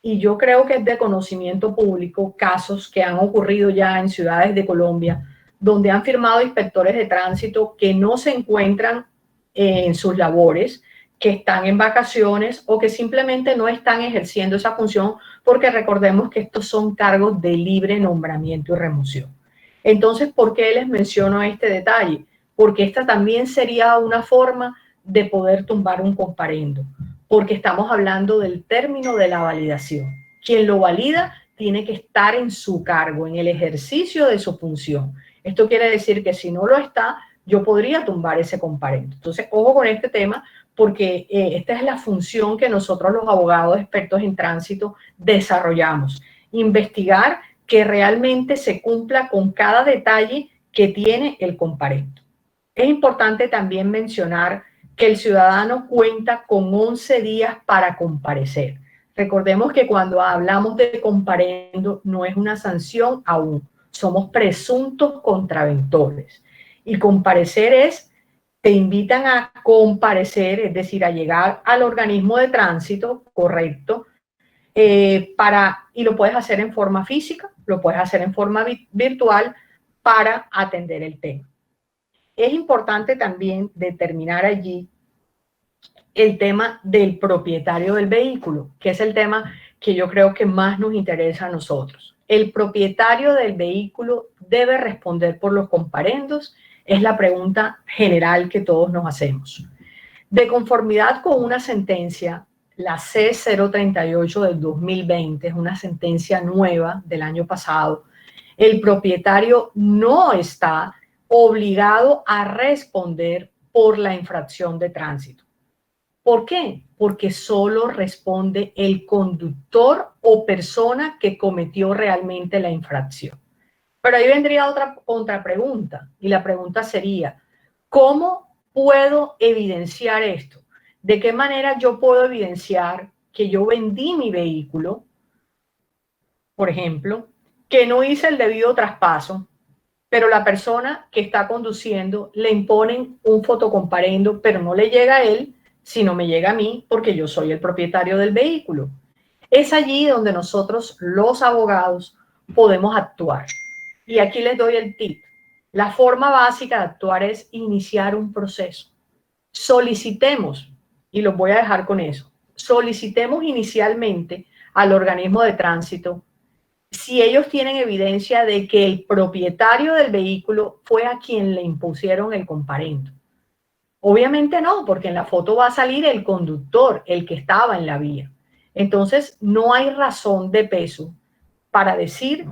Y yo creo que es de conocimiento público casos que han ocurrido ya en ciudades de Colombia, donde han firmado inspectores de tránsito que no se encuentran en sus labores, que están en vacaciones o que simplemente no están ejerciendo esa función, porque recordemos que estos son cargos de libre nombramiento y remoción. Entonces, ¿por qué les menciono este detalle? Porque esta también sería una forma de poder tumbar un comparendo, porque estamos hablando del término de la validación. Quien lo valida tiene que estar en su cargo, en el ejercicio de su función. Esto quiere decir que si no lo está, yo podría tumbar ese comparendo. Entonces, ojo con este tema, porque esta es la función que nosotros los abogados expertos en tránsito desarrollamos. Investigar que realmente se cumpla con cada detalle que tiene el comparendo. Es importante también mencionar que el ciudadano cuenta con 11 días para comparecer. Recordemos que cuando hablamos de comparendo no es una sanción aún, somos presuntos contraventores. Y comparecer es, te invitan a comparecer, es decir, a llegar al organismo de tránsito, correcto, y lo puedes hacer en forma física, lo puedes hacer en forma virtual para atender el tema. Es importante también determinar allí el tema del propietario del vehículo, que es el tema que yo creo que más nos interesa a nosotros. El propietario del vehículo debe responder por los comparendos, es la pregunta general que todos nos hacemos. De conformidad con una sentencia, la C038 del 2020, es una sentencia nueva del año pasado, el propietario no está obligado a responder por la infracción de tránsito. ¿Por qué? Porque solo responde el conductor o persona que cometió realmente la infracción. Pero ahí vendría otra pregunta, y la pregunta sería, ¿cómo puedo evidenciar esto? ¿De qué manera yo puedo evidenciar que yo vendí mi vehículo, por ejemplo, que no hice el debido traspaso, pero la persona que está conduciendo le imponen un fotocomparendo, pero no le llega a él, sino me llega a mí porque yo soy el propietario del vehículo? Es allí donde nosotros, los abogados, podemos actuar. Y aquí les doy el tip. La forma básica de actuar es iniciar un proceso. Solicitemos, y los voy a dejar con eso, solicitemos inicialmente al organismo de tránsito si ellos tienen evidencia de que el propietario del vehículo fue a quien le impusieron el comparendo. Obviamente no, porque en la foto va a salir el conductor, el que estaba en la vía. Entonces, no hay razón de peso para decir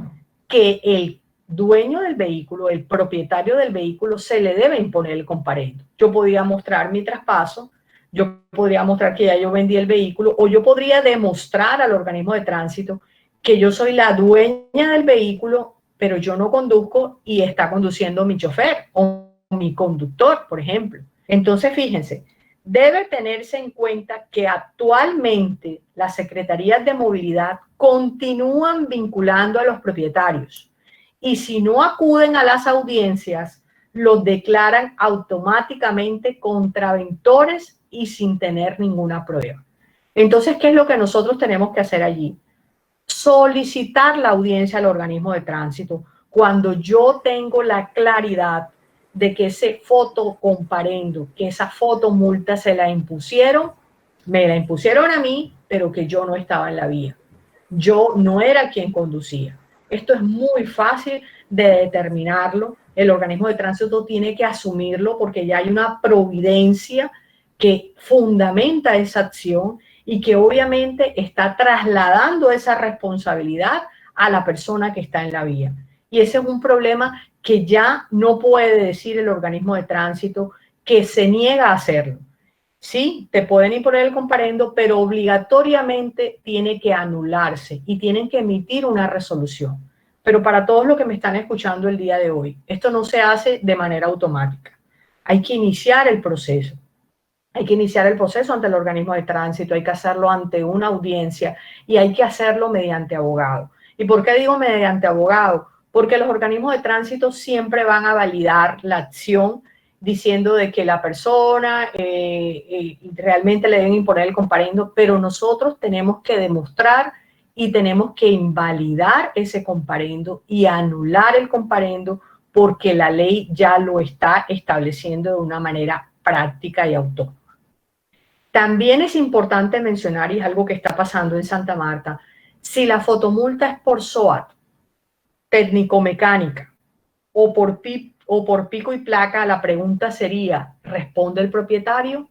que el dueño del vehículo, el propietario del vehículo, se le debe imponer el comparendo. Yo podría mostrar mi traspaso, yo podría mostrar que ya yo vendí el vehículo, o yo podría demostrar al organismo de tránsito que yo soy la dueña del vehículo, pero yo no conduzco y está conduciendo mi chofer o mi conductor, por ejemplo. Entonces, fíjense, debe tenerse en cuenta que actualmente las secretarías de movilidad continúan vinculando a los propietarios y si no acuden a las audiencias, los declaran automáticamente contraventores y sin tener ninguna prueba. Entonces, ¿qué es lo que nosotros tenemos que hacer allí? Solicitar la audiencia al organismo de tránsito cuando yo tengo la claridad de que ese fotocomparendo, que esa fotomulta se la impusieron, me la impusieron a mí, pero que yo no estaba en la vía. Yo no era quien conducía. Esto es muy fácil de determinarlo. El organismo de tránsito tiene que asumirlo porque ya hay una providencia que fundamenta esa acción y que obviamente está trasladando esa responsabilidad a la persona que está en la vía. Y ese es un problema que ya no puede decir el organismo de tránsito que se niega a hacerlo. Sí, te pueden imponer el comparendo, pero obligatoriamente tiene que anularse y tienen que emitir una resolución. pero para todos los que me están escuchando el día de hoy, esto no se hace de manera automática. Hay que iniciar el proceso. Hay que iniciar el proceso ante el organismo de tránsito, hay que hacerlo ante una audiencia y hay que hacerlo mediante abogado. ¿Y por qué digo mediante abogado? Porque los organismos de tránsito siempre van a validar la acción diciendo de que la persona realmente le deben imponer el comparendo, pero nosotros tenemos que demostrar y tenemos que invalidar ese comparendo y anular el comparendo porque la ley ya lo está estableciendo de una manera práctica y autónoma. También es importante mencionar, y es algo que está pasando en Santa Marta, si la fotomulta es por SOAT, técnico-mecánica, o por pico y placa, la pregunta sería, ¿responde el propietario?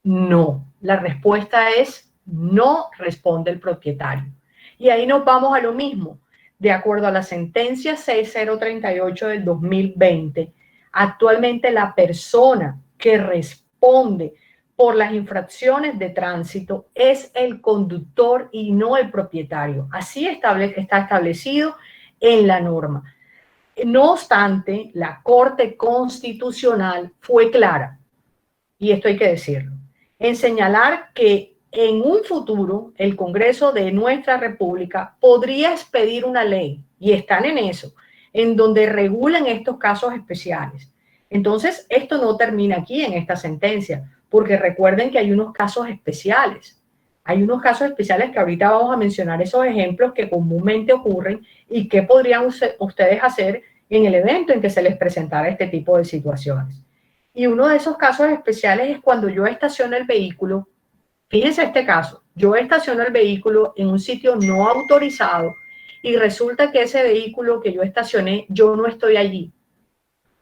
No. La respuesta es no responde el propietario. Y ahí nos vamos a lo mismo. De acuerdo a la sentencia 6038 del 2020, actualmente la persona que responde por las infracciones de tránsito es el conductor y no el propietario. Así está establecido en la norma. No obstante, la Corte Constitucional fue clara, y esto hay que decirlo, en señalar que en un futuro el Congreso de nuestra República podría expedir una ley, y están en eso, en donde regulen estos casos especiales. Entonces, esto no termina aquí en esta sentencia, porque recuerden que hay unos casos especiales. Hay unos casos especiales que ahorita vamos a mencionar esos ejemplos que comúnmente ocurren y qué podrían ustedes hacer en el evento en que se les presentara este tipo de situaciones. Y uno de esos casos especiales es cuando yo estaciono el vehículo. Fíjense este caso, yo estaciono el vehículo en un sitio no autorizado y resulta que ese vehículo que yo estacioné, yo no estoy allí.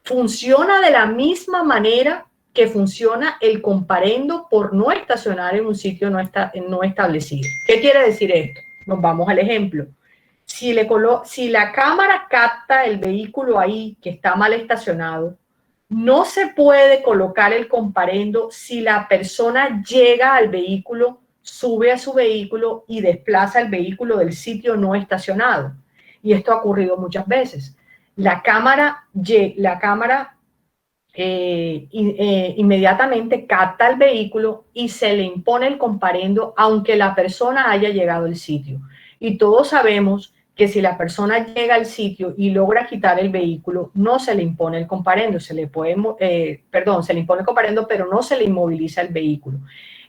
Funciona de la misma manera que funciona el comparendo por no estacionar en un sitio no establecido. ¿Qué quiere decir esto? Nos vamos al ejemplo. Si la cámara capta el vehículo ahí que está mal estacionado, no se puede colocar el comparendo si la persona llega al vehículo, sube a su vehículo y desplaza el vehículo del sitio no estacionado. Y esto ha ocurrido muchas veces. La cámara inmediatamente capta el vehículo y se le impone el comparendo aunque la persona haya llegado al sitio. Y todos sabemos que si la persona llega al sitio y logra quitar el vehículo, no se le impone el comparendo, se le impone el comparendo, pero no se le inmoviliza el vehículo.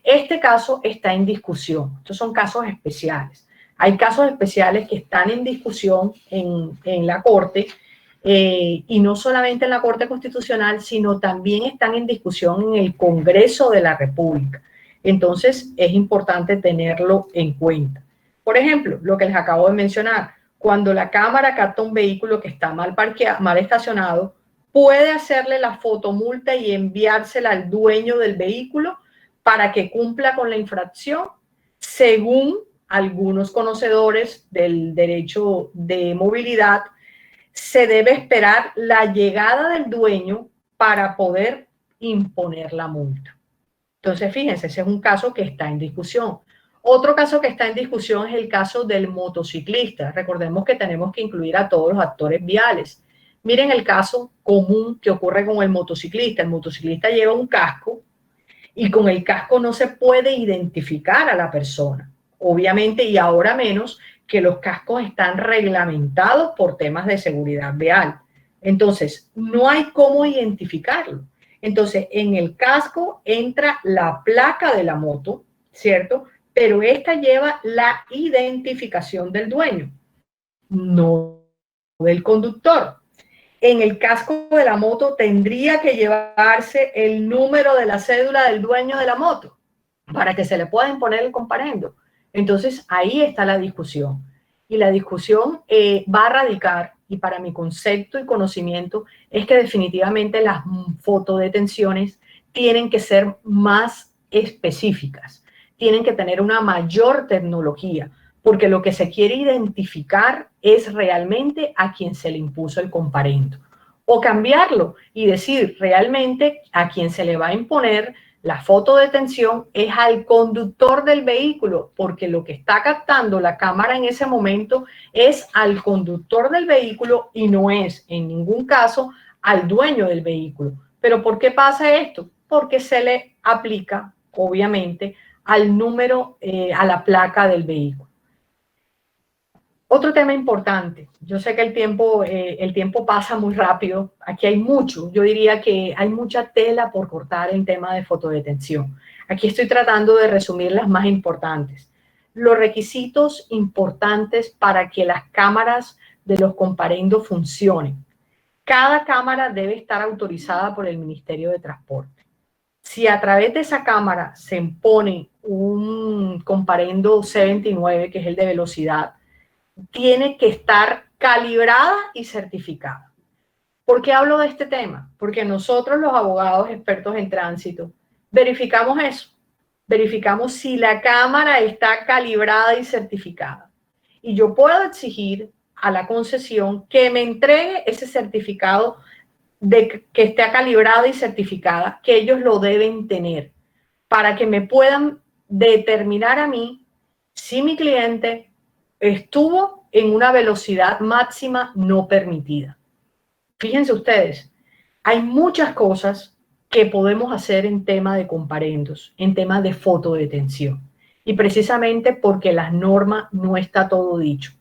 Este caso está en discusión. Estos son casos especiales. Hay casos especiales que están en discusión en la Corte, y no solamente en la Corte Constitucional, sino también están en discusión en el Congreso de la República. Entonces, es importante tenerlo en cuenta. Por ejemplo, lo que les acabo de mencionar, cuando la cámara capta un vehículo que está mal estacionado, puede hacerle la fotomulta y enviársela al dueño del vehículo para que cumpla con la infracción, según algunos conocedores del derecho de movilidad. Se debe esperar la llegada del dueño para poder imponer la multa. Entonces, fíjense, ese es un caso que está en discusión. Otro caso que está en discusión es el caso del motociclista. Recordemos que tenemos que incluir a todos los actores viales. Miren el caso común que ocurre con el motociclista. El motociclista lleva un casco y con el casco no se puede identificar a la persona. Obviamente, y ahora menos, que los cascos están reglamentados por temas de seguridad vial. Entonces, no hay cómo identificarlo. Entonces, en el casco entra la placa de la moto, ¿cierto? Pero esta lleva la identificación del dueño, no del conductor. En el casco de la moto tendría que llevarse el número de la cédula del dueño de la moto para que se le pueda imponer el comparendo. Entonces, ahí está la discusión. Y la discusión va a radicar, y para mi concepto y conocimiento, es que definitivamente las fotodetenciones tienen que ser más específicas, tienen que tener una mayor tecnología, porque lo que se quiere identificar es realmente a quien se le impuso el comparendo. O cambiarlo y decir realmente a quien se le va a imponer La fotodetención es al conductor del vehículo, porque lo que está captando la cámara en ese momento es al conductor del vehículo y no es en ningún caso al dueño del vehículo. ¿Pero por qué pasa esto? Porque se le aplica, obviamente, al número, a la placa del vehículo. Otro tema importante, yo sé que el tiempo pasa muy rápido, aquí hay mucho, yo diría que hay mucha tela por cortar en tema de fotodetención. Aquí estoy tratando de resumir las más importantes. Los requisitos importantes para que las cámaras de los comparendos funcionen. Cada cámara debe estar autorizada por el Ministerio de Transporte. Si a través de esa cámara se impone un comparendo C29, que es el de velocidad, tiene que estar calibrada y certificada. ¿Por qué hablo de este tema? Porque nosotros los abogados expertos en tránsito verificamos eso, verificamos si la cámara está calibrada y certificada. Y yo puedo exigir a la concesión que me entregue ese certificado de que esté calibrada y certificada, que ellos lo deben tener, para que me puedan determinar a mí si mi cliente estuvo en una velocidad máxima no permitida. Fíjense ustedes, hay muchas cosas que podemos hacer en tema de comparendos, en tema de fotodetención. Y precisamente porque la norma no está todo dicho.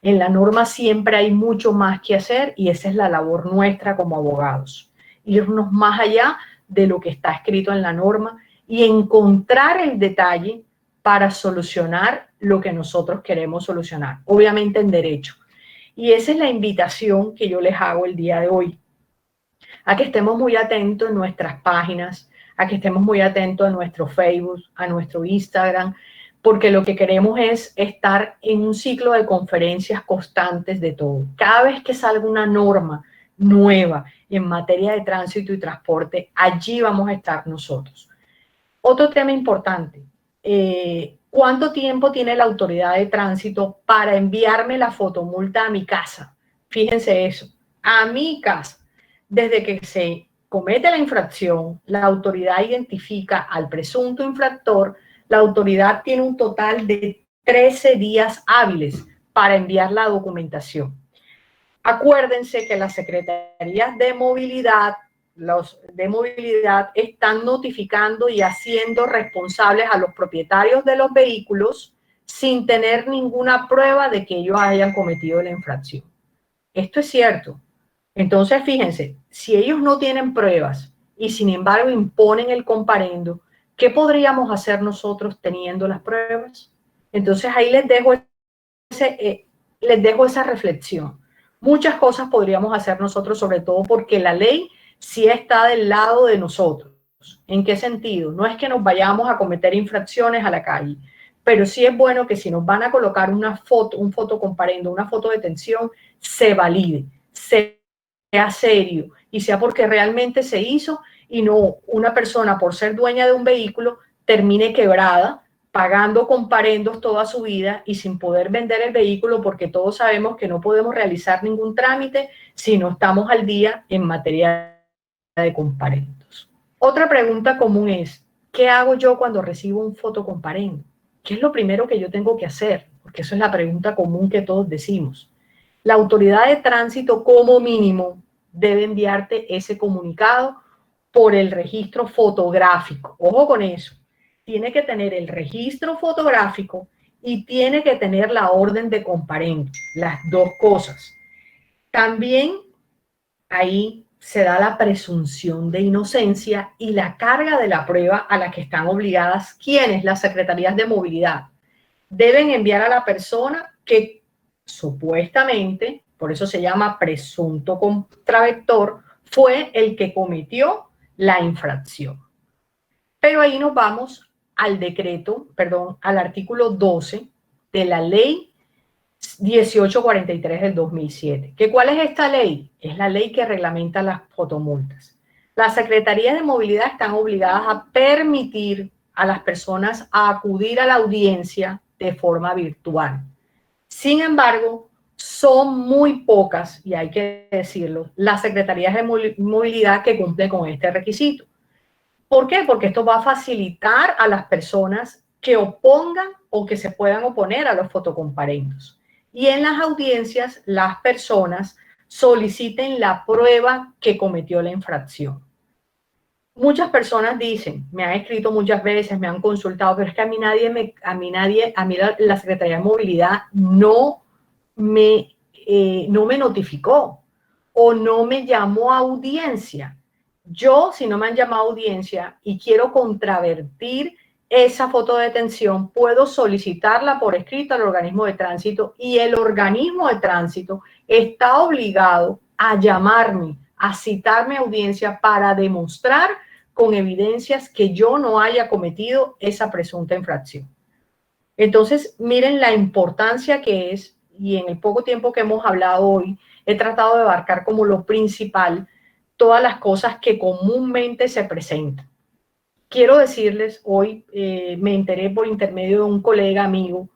En la norma siempre hay mucho más que hacer y esa es la labor nuestra como abogados. Irnos más allá de lo que está escrito en la norma y encontrar el detalle para solucionar lo que nosotros queremos solucionar, obviamente en derecho. Y esa es la invitación que yo les hago el día de hoy, a que estemos muy atentos en nuestras páginas, a que estemos muy atentos a nuestro Facebook, a nuestro Instagram, porque lo que queremos es estar en un ciclo de conferencias constantes de todo. Cada vez que salga una norma nueva en materia de tránsito y transporte, allí vamos a estar nosotros. Otro tema importante, ¿cuánto tiempo tiene la autoridad de tránsito para enviarme la fotomulta a mi casa? Fíjense eso, a mi casa. Desde que se comete la infracción, la autoridad identifica al presunto infractor, la autoridad tiene un total de 13 días hábiles para enviar la documentación. Acuérdense que las secretarías de movilidad, los de movilidad están notificando y haciendo responsables a los propietarios de los vehículos sin tener ninguna prueba de que ellos hayan cometido la infracción. Esto es cierto. Entonces, fíjense, si ellos no tienen pruebas y sin embargo imponen el comparendo, ¿qué podríamos hacer nosotros teniendo las pruebas? Entonces ahí les dejo esa reflexión. Muchas cosas podríamos hacer nosotros, sobre todo porque la ley sí está del lado de nosotros. ¿En qué sentido? No es que nos vayamos a cometer infracciones a la calle, pero sí es bueno que si nos van a colocar una foto, un fotocomparendo, una fotodetención, se valide, sea serio y sea porque realmente se hizo y no una persona por ser dueña de un vehículo termine quebrada pagando comparendos toda su vida y sin poder vender el vehículo porque todos sabemos que no podemos realizar ningún trámite si no estamos al día en materia de comparendos. Otra pregunta común es, ¿qué hago yo cuando recibo un fotocomparendo? ¿Qué es lo primero que yo tengo que hacer? Porque eso es la pregunta común que todos decimos. La autoridad de tránsito como mínimo debe enviarte ese comunicado por el registro fotográfico. Ojo con eso. Tiene que tener el registro fotográfico y tiene que tener la orden de comparendo, las dos cosas. También ahí se da la presunción de inocencia y la carga de la prueba a la que están obligadas quienes, las secretarías de movilidad, deben enviar a la persona que supuestamente, por eso se llama presunto contraventor, fue el que cometió la infracción. Pero ahí nos vamos al decreto, perdón, al artículo 12 de la ley 1843 del 2007. ¿Cuál es esta ley? Es la ley que reglamenta las fotomultas. Las secretarías de movilidad están obligadas a permitir a las personas a acudir a la audiencia de forma virtual. Sin embargo, son muy pocas, y hay que decirlo, las secretarías de movilidad que cumplen con este requisito. ¿Por qué? Porque esto va a facilitar a las personas que opongan o que se puedan oponer a los fotocomparendos. Y en las audiencias, las personas soliciten la prueba que cometió la infracción. Muchas personas dicen, me han escrito muchas veces, me han consultado, pero es que a mí la Secretaría de Movilidad no me notificó o no me llamó a audiencia. Yo, si no me han llamado a audiencia y quiero contravertir esa fotodetención, puedo solicitarla por escrito al organismo de tránsito y el organismo de tránsito está obligado a llamarme, a citarme a audiencia para demostrar con evidencias que yo no haya cometido esa presunta infracción. Entonces, miren la importancia que es, y en el poco tiempo que hemos hablado hoy, he tratado de abarcar como lo principal todas las cosas que comúnmente se presentan. Quiero decirles, hoy me enteré por intermedio de un colega amigo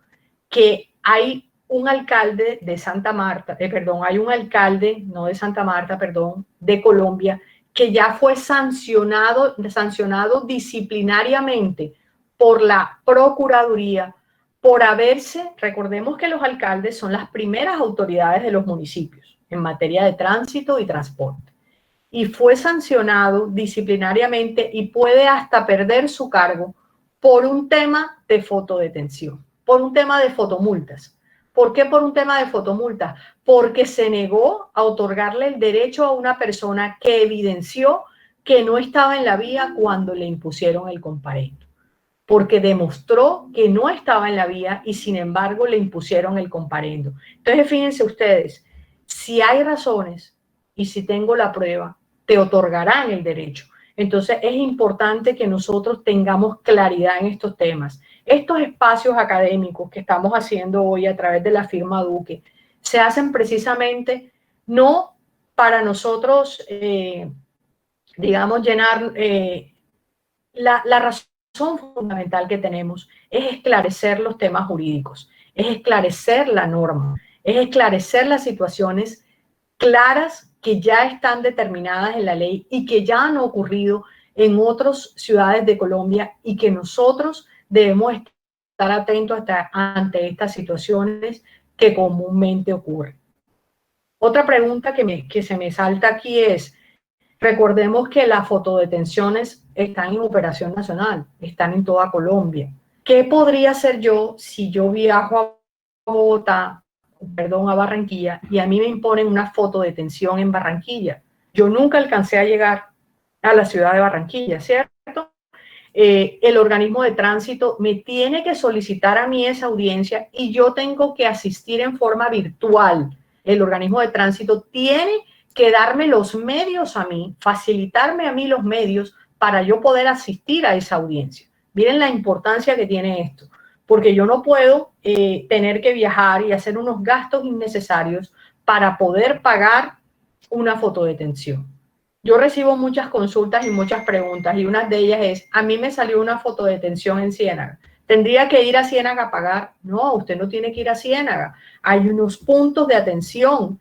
que hay un alcalde de Santa Marta, hay un alcalde, no de Santa Marta, perdón, de Colombia, que ya fue sancionado disciplinariamente por la Procuraduría por haberse, recordemos que los alcaldes son las primeras autoridades de los municipios en materia de tránsito y transporte, y fue sancionado disciplinariamente y puede hasta perder su cargo por un tema de fotodetención, por un tema de fotomultas. ¿Por qué por un tema de fotomultas? Porque se negó a otorgarle el derecho a una persona que evidenció que no estaba en la vía cuando le impusieron el comparendo. Porque demostró que no estaba en la vía y sin embargo le impusieron el comparendo. Entonces, fíjense ustedes, si hay razones y si tengo la prueba, te otorgarán el derecho. Entonces, es importante que nosotros tengamos claridad en estos temas. Estos espacios académicos que estamos haciendo hoy a través de la firma Duque se hacen precisamente no para nosotros, digamos, llenar la razón fundamental que tenemos es esclarecer los temas jurídicos, es esclarecer la norma, es esclarecer las situaciones claras que ya están determinadas en la ley y que ya han ocurrido en otras ciudades de Colombia y que nosotros debemos estar atentos ante estas situaciones que comúnmente ocurren. Otra pregunta que se me salta aquí es, recordemos que las fotodetenciones están en operación nacional, están en toda Colombia. ¿Qué podría hacer yo si yo viajo a Barranquilla y a mí me imponen una fotodetención en Barranquilla? Yo nunca alcancé a llegar a la ciudad de Barranquilla, ¿cierto? El organismo de tránsito me tiene que solicitar a mí esa audiencia y yo tengo que asistir en forma virtual. El organismo de tránsito tiene que darme los medios a mí, facilitarme a mí los medios para yo poder asistir a esa audiencia. Miren la importancia que tiene esto, porque yo no puedo tener que viajar y hacer unos gastos innecesarios para poder pagar una fotodetención. Yo recibo muchas consultas y muchas preguntas y una de ellas es, a mí me salió una fotodetención en Ciénaga. ¿Tendría que ir a Ciénaga a pagar? No, usted no tiene que ir a Ciénaga. Hay unos puntos de atención,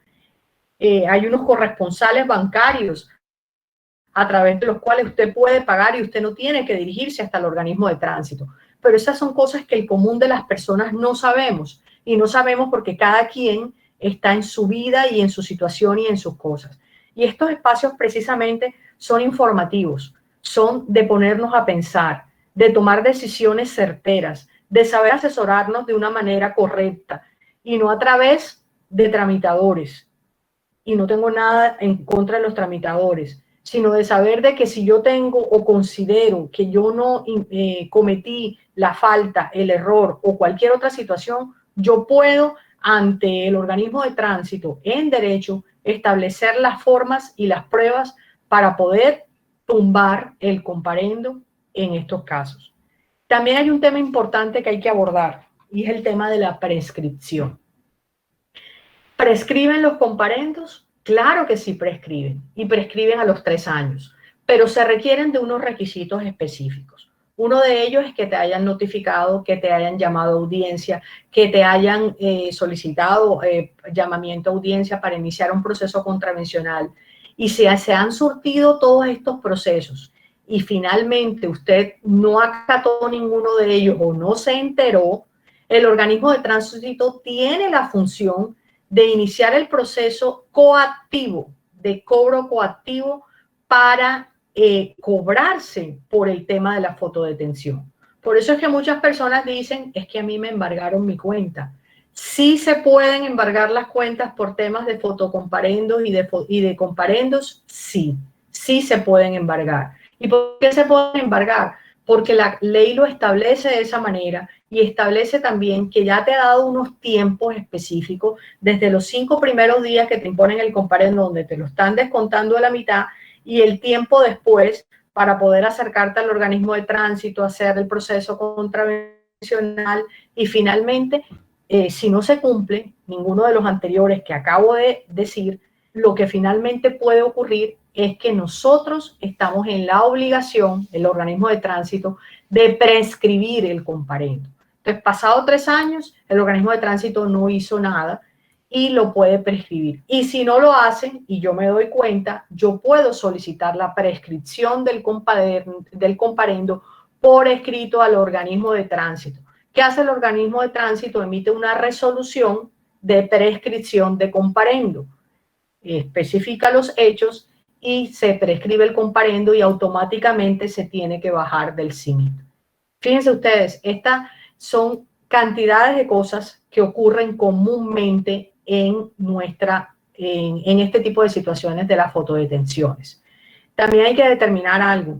hay unos corresponsales bancarios a través de los cuales usted puede pagar y usted no tiene que dirigirse hasta el organismo de tránsito. Pero esas son cosas que el común de las personas no sabemos y no sabemos porque cada quien está en su vida y en su situación y en sus cosas. Y estos espacios precisamente son informativos, son de ponernos a pensar, de tomar decisiones certeras, de saber asesorarnos de una manera correcta y no a través de tramitadores. Y no tengo nada en contra de los tramitadores, sino de saber de que si yo tengo o considero que yo no cometí la falta, el error o cualquier otra situación, yo puedo ante el organismo de tránsito en derecho establecer las formas y las pruebas para poder tumbar el comparendo en estos casos. También hay un tema importante que hay que abordar y es el tema de la prescripción. ¿Prescriben los comparendos? Claro que sí prescriben y prescriben a los 3 años, pero se requieren de unos requisitos específicos. Uno de ellos es que te hayan notificado, que te hayan llamado a audiencia, que te hayan solicitado llamamiento a audiencia para iniciar un proceso contravencional y se han surtido todos estos procesos y finalmente usted no acató ninguno de ellos o no se enteró, el organismo de tránsito tiene la función de iniciar el proceso coactivo, de cobro coactivo para cobrarse por el tema de la fotodetención. Por eso es que muchas personas dicen, es que a mí me embargaron mi cuenta. Sí se pueden embargar las cuentas por temas de fotocomparendos y de comparendos, sí se pueden embargar. ¿Y por qué se pueden embargar? Porque la ley lo establece de esa manera y establece también que ya te ha dado unos tiempos específicos desde los 5 primeros días que te imponen el comparendo, donde te lo están descontando a la mitad, y el tiempo después para poder acercarte al organismo de tránsito, hacer el proceso contravencional y finalmente, si no se cumple ninguno de los anteriores que acabo de decir, lo que finalmente puede ocurrir es que nosotros estamos en la obligación, el organismo de tránsito, de prescribir el comparendo. Entonces, pasado 3 años, el organismo de tránsito no hizo nada y lo puede prescribir. Y si no lo hacen y yo me doy cuenta, yo puedo solicitar la prescripción del comparendo por escrito al organismo de tránsito. ¿Qué hace el organismo de tránsito? Emite una resolución de prescripción de comparendo, especifica los hechos y se prescribe el comparendo y automáticamente se tiene que bajar del CIMIT. Fíjense ustedes, estas son cantidades de cosas que ocurren comúnmente en este tipo de situaciones de las fotodetenciones. También hay que determinar algo.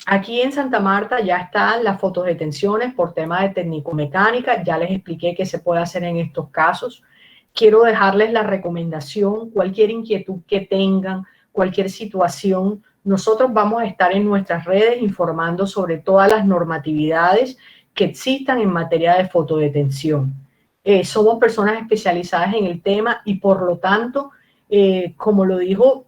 Aquí en Santa Marta ya están las fotodetenciones por tema de técnico-mecánica, ya les expliqué qué se puede hacer en estos casos. Quiero dejarles la recomendación, cualquier inquietud que tengan, cualquier situación, nosotros vamos a estar en nuestras redes informando sobre todas las normatividades que existan en materia de fotodetención. Somos personas especializadas en el tema y por lo tanto, como lo dijo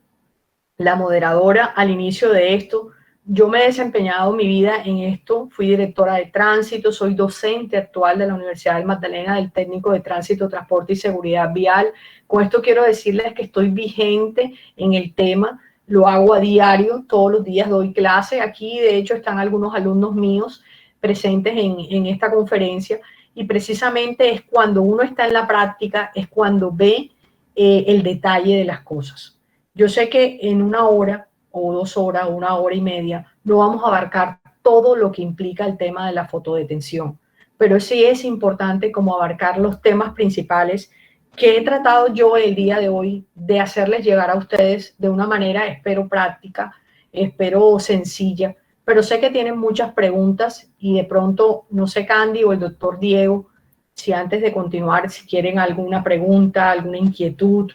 la moderadora al inicio de esto, yo me he desempeñado mi vida en esto, fui directora de tránsito, soy docente actual de la Universidad del Magdalena del técnico de tránsito, transporte y seguridad vial. Con esto quiero decirles que estoy vigente en el tema, lo hago a diario, todos los días doy clase. Aquí de hecho están algunos alumnos míos presentes en esta conferencia y precisamente es cuando uno está en la práctica, es cuando ve el detalle de las cosas. Yo sé que en 1 hora o 2 horas, 1 hora y media, no vamos a abarcar todo lo que implica el tema de la fotodetención, pero sí es importante como abarcar los temas principales que he tratado yo el día de hoy de hacerles llegar a ustedes de una manera, espero práctica, espero sencilla, pero sé que tienen muchas preguntas y de pronto, no sé, Candy o el doctor Diego, si antes de continuar, si quieren alguna pregunta, alguna inquietud,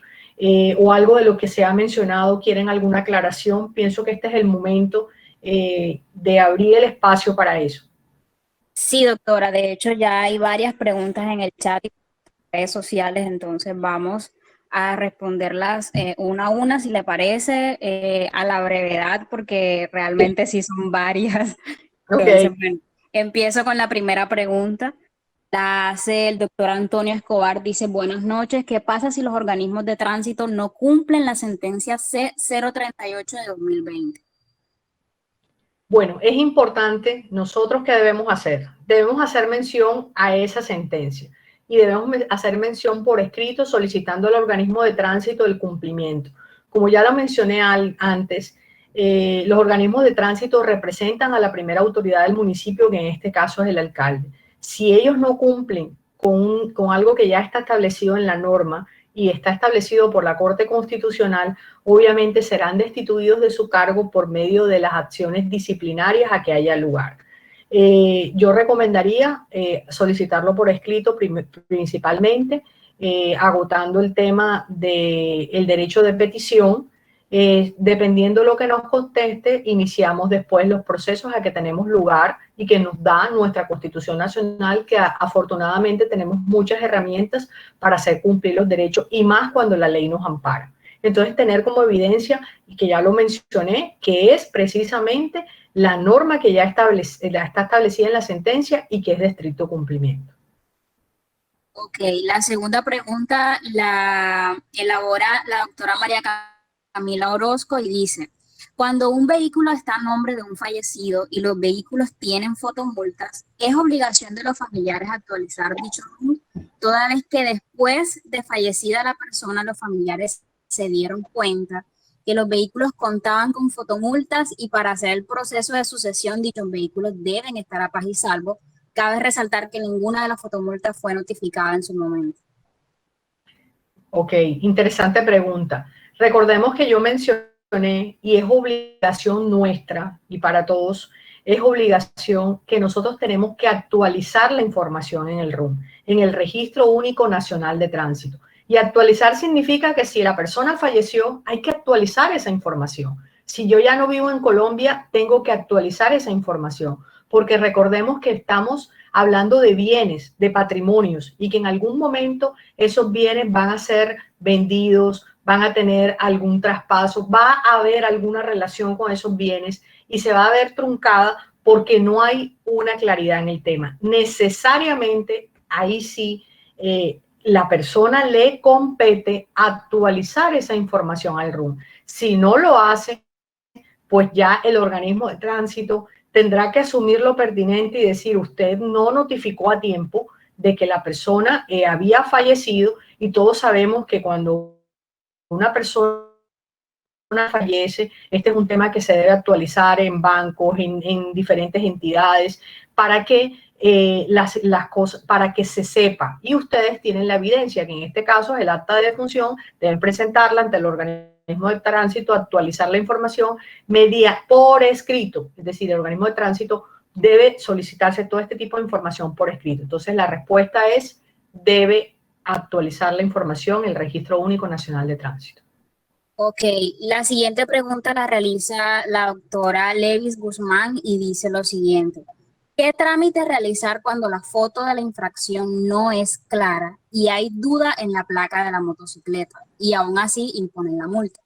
o algo de lo que se ha mencionado, quieren alguna aclaración, pienso que este es el momento de abrir el espacio para eso. Sí, doctora, de hecho ya hay varias preguntas en el chat y en redes sociales, entonces vamos a responderlas una a una, si le parece, a la brevedad, porque realmente sí son varias. Entonces, Okay. bueno, empiezo con la primera pregunta. La hace el doctor Antonio Escobar, dice, buenas noches, ¿qué pasa si los organismos de tránsito no cumplen la sentencia C038 de 2020? Bueno, es importante, nosotros ¿qué debemos hacer? Debemos hacer mención a esa sentencia y debemos hacer mención por escrito solicitando al organismo de tránsito el cumplimiento. Como ya lo mencioné antes, los organismos de tránsito representan a la primera autoridad del municipio, que en este caso es el alcalde. Si ellos no cumplen con algo que ya está establecido en la norma y está establecido por la Corte Constitucional, obviamente serán destituidos de su cargo por medio de las acciones disciplinarias a que haya lugar. Yo recomendaría solicitarlo por escrito principalmente, agotando el tema del derecho de petición. Dependiendo de lo que nos conteste, iniciamos después los procesos a que tenemos lugar y que nos da nuestra Constitución Nacional, que afortunadamente tenemos muchas herramientas para hacer cumplir los derechos y más cuando la ley nos ampara. Entonces, tener como evidencia, y que ya lo mencioné, que es precisamente la norma que ya está establecida en la sentencia y que es de estricto cumplimiento. Ok, la segunda pregunta la elabora la doctora María Camila Orozco y dice, Cuando un vehículo está a nombre de un fallecido y los vehículos tienen fotomultas, es obligación de los familiares actualizar dicho RUN, toda vez que después de fallecida la persona, los familiares se dieron cuenta que los vehículos contaban con fotomultas y para hacer el proceso de sucesión, dichos vehículos deben estar a paz y salvo. Cabe resaltar que ninguna de las fotomultas fue notificada en su momento. Ok, interesante pregunta. Recordemos que yo mencioné, y es obligación nuestra y para todos, es obligación que nosotros tenemos que actualizar la información en el RUN, en el Registro Único Nacional de Tránsito. Y actualizar significa que si la persona falleció, hay que actualizar esa información. Si yo ya no vivo en Colombia, tengo que actualizar esa información, porque recordemos que estamos hablando de bienes, de patrimonios, y que en algún momento esos bienes van a ser vendidos, van a tener algún traspaso, va a haber alguna relación con esos bienes y se va a ver truncada porque no hay una claridad en el tema. Necesariamente, ahí sí, la persona le compete actualizar esa información al RUN. Si no lo hace, pues ya el organismo de tránsito tendrá que asumir lo pertinente y decir, usted no notificó a tiempo de que la persona había fallecido, y todos sabemos que cuando una persona fallece, este es un tema que se debe actualizar en bancos, en diferentes entidades, para que las cosas, para que se sepa. Y ustedes tienen la evidencia, que en este caso es el acta de defunción, deben presentarla ante el organismo de tránsito, actualizar la información por escrito, es decir, el organismo de tránsito debe solicitarse todo este tipo de información por escrito. Entonces la respuesta es, debe actualizar la información en el Registro Único Nacional de Tránsito. Ok, la siguiente pregunta la realiza la doctora Levis Guzmán y dice lo siguiente. ¿Qué trámite realizar cuando la foto de la infracción no es clara y hay duda en la placa de la motocicleta y aún así imponen la multa?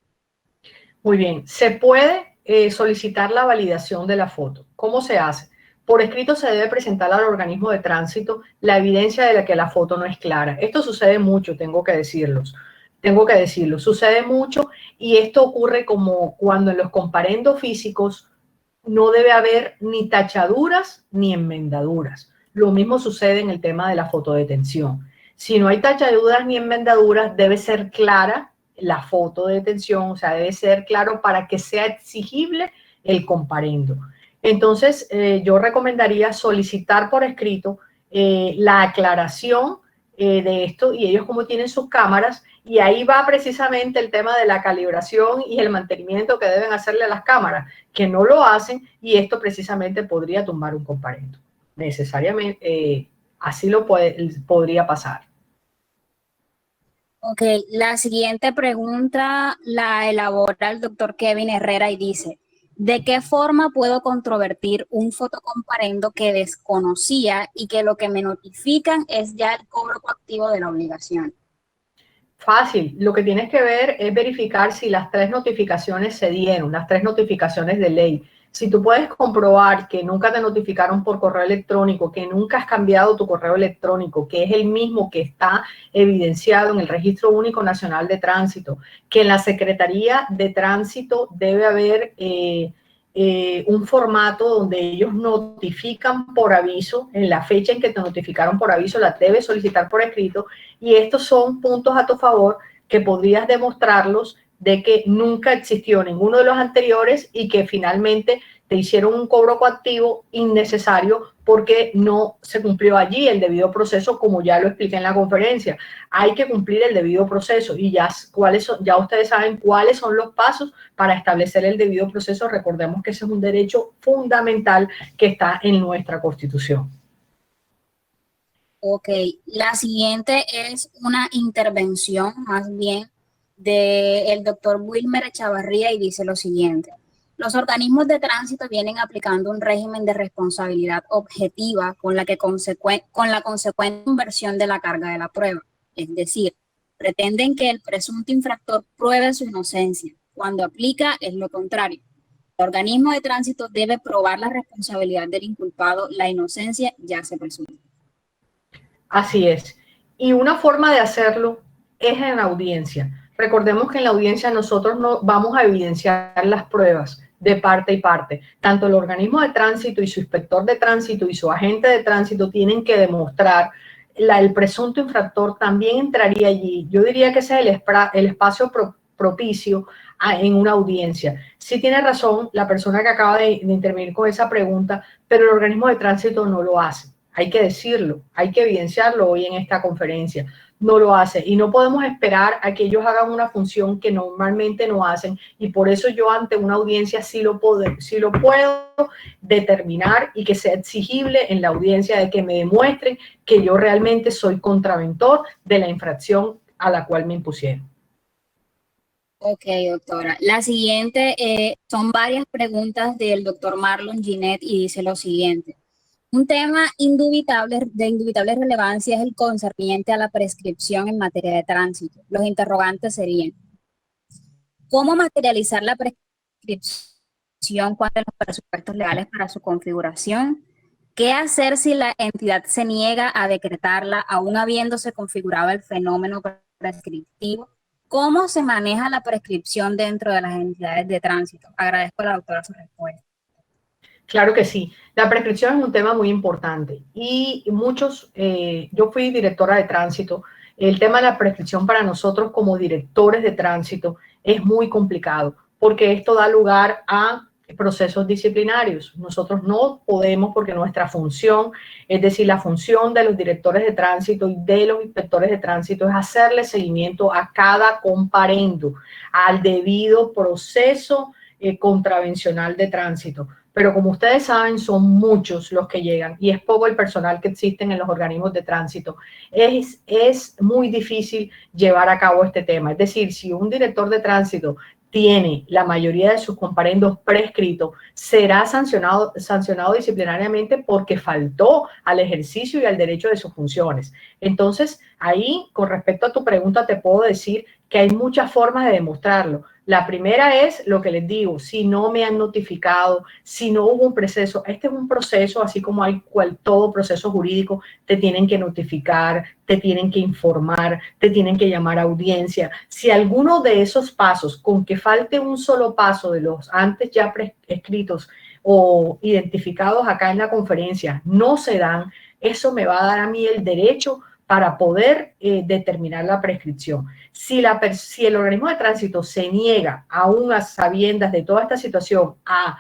Muy bien, se puede solicitar la validación de la foto. ¿Cómo se hace? Por escrito se debe presentar al organismo de tránsito la evidencia de que la foto no es clara. Esto sucede mucho, tengo que decirlo, sucede mucho, y esto ocurre como cuando en los comparendos físicos no debe haber ni tachaduras ni enmendaduras. Lo mismo sucede en el tema de la fotodetención. Si no hay tachaduras ni enmendaduras, debe ser clara la foto de detención, o sea, debe ser claro para que sea exigible el comparendo. Entonces, yo recomendaría solicitar por escrito la aclaración de esto, y ellos como tienen sus cámaras, y ahí va precisamente el tema de la calibración y el mantenimiento que deben hacerle a las cámaras, que no lo hacen, y esto precisamente podría tumbar un comparendo. Necesariamente, así podría pasar. Ok, la siguiente pregunta la elabora el doctor Kevin Herrera y dice, ¿de qué forma puedo controvertir un fotocomparendo que desconocía y que lo que me notifican es ya el cobro coactivo de la obligación? Fácil, lo que tienes que ver es verificar si las 3 notificaciones se dieron, las 3 notificaciones de ley. Si tú puedes comprobar que nunca te notificaron por correo electrónico, que nunca has cambiado tu correo electrónico, que es el mismo que está evidenciado en el Registro Único Nacional de Tránsito, que en la Secretaría de Tránsito debe haber un formato donde ellos notifican por aviso, en la fecha en que te notificaron por aviso, la debes solicitar por escrito, y estos son puntos a tu favor que podrías demostrarlos de que nunca existió ninguno de los anteriores y que finalmente te hicieron un cobro coactivo innecesario porque no se cumplió allí el debido proceso, como ya lo expliqué en la conferencia. Hay que cumplir el debido proceso, y ya ustedes saben cuáles son los pasos para establecer el debido proceso. Recordemos que ese es un derecho fundamental que está en nuestra Constitución. Ok, la siguiente es una intervención más bien del doctor Wilmer Echavarría y dice lo siguiente. Los organismos de tránsito vienen aplicando un régimen de responsabilidad objetiva con la consecuente inversión de la carga de la prueba. Es decir, pretenden que el presunto infractor pruebe su inocencia. Cuando aplica es lo contrario. El organismo de tránsito debe probar la responsabilidad del inculpado, la inocencia ya se presume. Así es. Y una forma de hacerlo es en audiencia. Recordemos que en la audiencia nosotros no vamos a evidenciar las pruebas de parte y parte. Tanto el organismo de tránsito y su inspector de tránsito y su agente de tránsito tienen que demostrar, el presunto infractor también entraría allí. Yo diría que ese es el espacio propicio en una audiencia. Sí tiene razón la persona que acaba de intervenir con esa pregunta, pero el organismo de tránsito no lo hace. Hay que decirlo, hay que evidenciarlo hoy en esta conferencia. No lo hace y no podemos esperar a que ellos hagan una función que normalmente no hacen, y por eso yo ante una audiencia sí lo puedo determinar y que sea exigible en la audiencia de que me demuestren que yo realmente soy contraventor de la infracción a la cual me impusieron. Ok, doctora. La siguiente son varias preguntas del doctor Marlon Ginette y dice lo siguiente. Un tema de indubitable relevancia es el concerniente a la prescripción en materia de tránsito. Los interrogantes serían: ¿cómo materializar la prescripción cuando los presupuestos legales para su configuración? ¿Qué hacer si la entidad se niega a decretarla, aún habiéndose configurado el fenómeno prescriptivo? ¿Cómo se maneja la prescripción dentro de las entidades de tránsito? Agradezco a la doctora su respuesta. Claro que sí. La prescripción es un tema muy importante y yo fui directora de tránsito. El tema de la prescripción para nosotros como directores de tránsito es muy complicado porque esto da lugar a procesos disciplinarios. Nosotros no podemos, porque nuestra función, es decir, la función de los directores de tránsito y de los inspectores de tránsito, es hacerle seguimiento a cada comparendo, al debido proceso contravencional de tránsito. Pero como ustedes saben, son muchos los que llegan y es poco el personal que existen en los organismos de tránsito. Es muy difícil llevar a cabo este tema. Es decir, si un director de tránsito tiene la mayoría de sus comparendos prescritos, será sancionado disciplinariamente porque faltó al ejercicio y al derecho de sus funciones. Entonces, ahí, con respecto a tu pregunta, te puedo decir que hay muchas formas de demostrarlo. La primera es lo que les digo: si no me han notificado, si no hubo un proceso. Este es un proceso, así como hay todo proceso jurídico, te tienen que notificar, te tienen que informar, te tienen que llamar a audiencia. Si alguno de esos pasos, con que falte un solo paso de los antes ya prescritos o identificados acá en la conferencia, no se dan, eso me va a dar a mí el derecho para poder determinar la prescripción. Si el organismo de tránsito se niega, aún a sabiendas de toda esta situación, a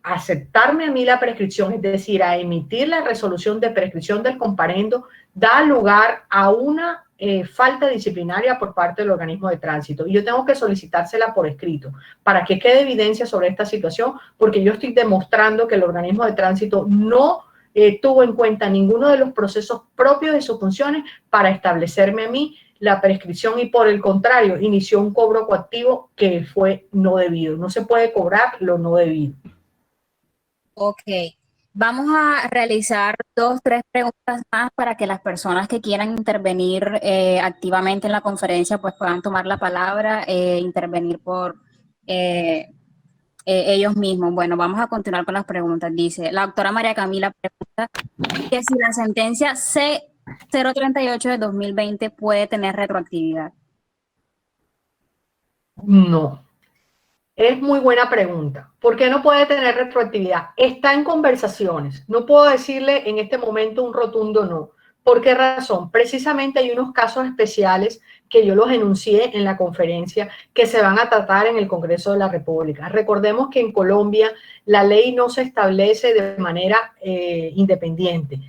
aceptarme a mí la prescripción, es decir, a emitir la resolución de prescripción del comparendo, da lugar a una falta disciplinaria por parte del organismo de tránsito. Y yo tengo que solicitársela por escrito para que quede evidencia sobre esta situación, porque yo estoy demostrando que el organismo de tránsito no tuvo en cuenta ninguno de los procesos propios de sus funciones para establecerme a mí la prescripción y por el contrario inició un cobro coactivo que fue no debido. No se puede cobrar lo no debido. Ok, vamos a realizar 2, 3 preguntas más para que las personas que quieran intervenir activamente en la conferencia pues puedan tomar la palabra e intervenir por ellos mismos. Bueno, vamos a continuar con las preguntas. Dice, la doctora María Camila pregunta que si la sentencia C038 de 2020 puede tener retroactividad. No. Es muy buena pregunta. ¿Por qué no puede tener retroactividad? Está en conversaciones. No puedo decirle en este momento un rotundo no. ¿Por qué razón? Precisamente hay unos casos especiales que yo los enuncié en la conferencia que se van a tratar en el Congreso de la República. Recordemos que en Colombia la ley no se establece de manera independiente.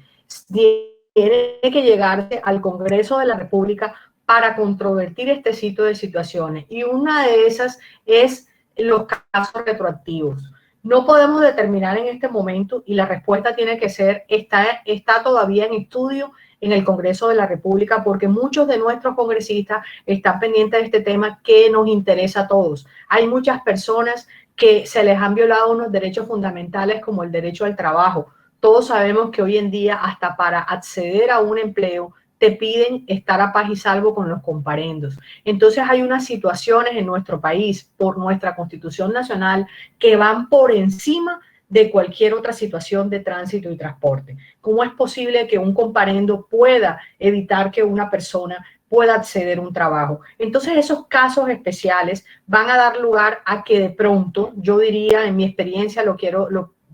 Tiene que llegarse al Congreso de la República para controvertir este tipo de situaciones. Y una de esas es los casos retroactivos. No podemos determinar en este momento y la respuesta tiene que ser, está todavía en estudio en el Congreso de la República porque muchos de nuestros congresistas están pendientes de este tema que nos interesa a todos. Hay muchas personas que se les han violado unos derechos fundamentales como el derecho al trabajo. Todos sabemos que hoy en día hasta para acceder a un empleo te piden estar a paz y salvo con los comparendos. Entonces hay unas situaciones en nuestro país, por nuestra Constitución Nacional, que van por encima de cualquier otra situación de tránsito y transporte. ¿Cómo es posible que un comparendo pueda evitar que una persona pueda acceder a un trabajo. Entonces esos casos especiales van a dar lugar a que de pronto, yo diría en mi experiencia, lo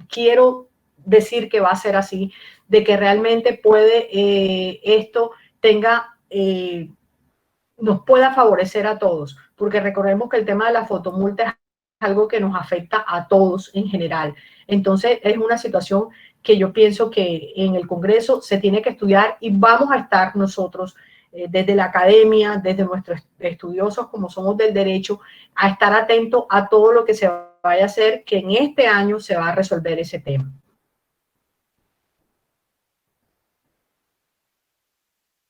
quiero decir que va a ser así, de que realmente puede esto tenga, nos pueda favorecer a todos, porque recordemos que el tema de la fotomulta es algo que nos afecta a todos en general. Entonces es una situación que yo pienso que en el Congreso se tiene que estudiar y vamos a estar nosotros desde la academia, desde nuestros estudiosos como somos del derecho, a estar atentos a todo lo que se vaya a hacer, que en este año se va a resolver ese tema.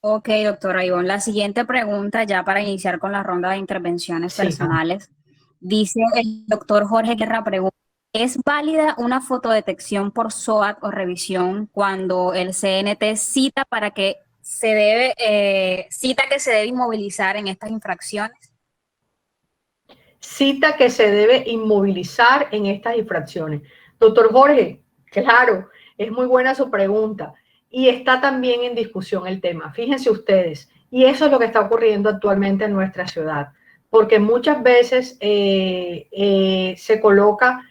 Ok, doctora Ivonne, la siguiente pregunta ya para iniciar con la ronda de intervenciones personales. Dice el doctor Jorge Guerra, pregunta, ¿es válida una fotodetección por SOAT o revisión cuando el CNT cita que se debe inmovilizar en estas infracciones? Cita que se debe inmovilizar en estas infracciones. Doctor Jorge, claro, es muy buena su pregunta y está también en discusión el tema. Fíjense ustedes, y eso es lo que está ocurriendo actualmente en nuestra ciudad, porque muchas veces se coloca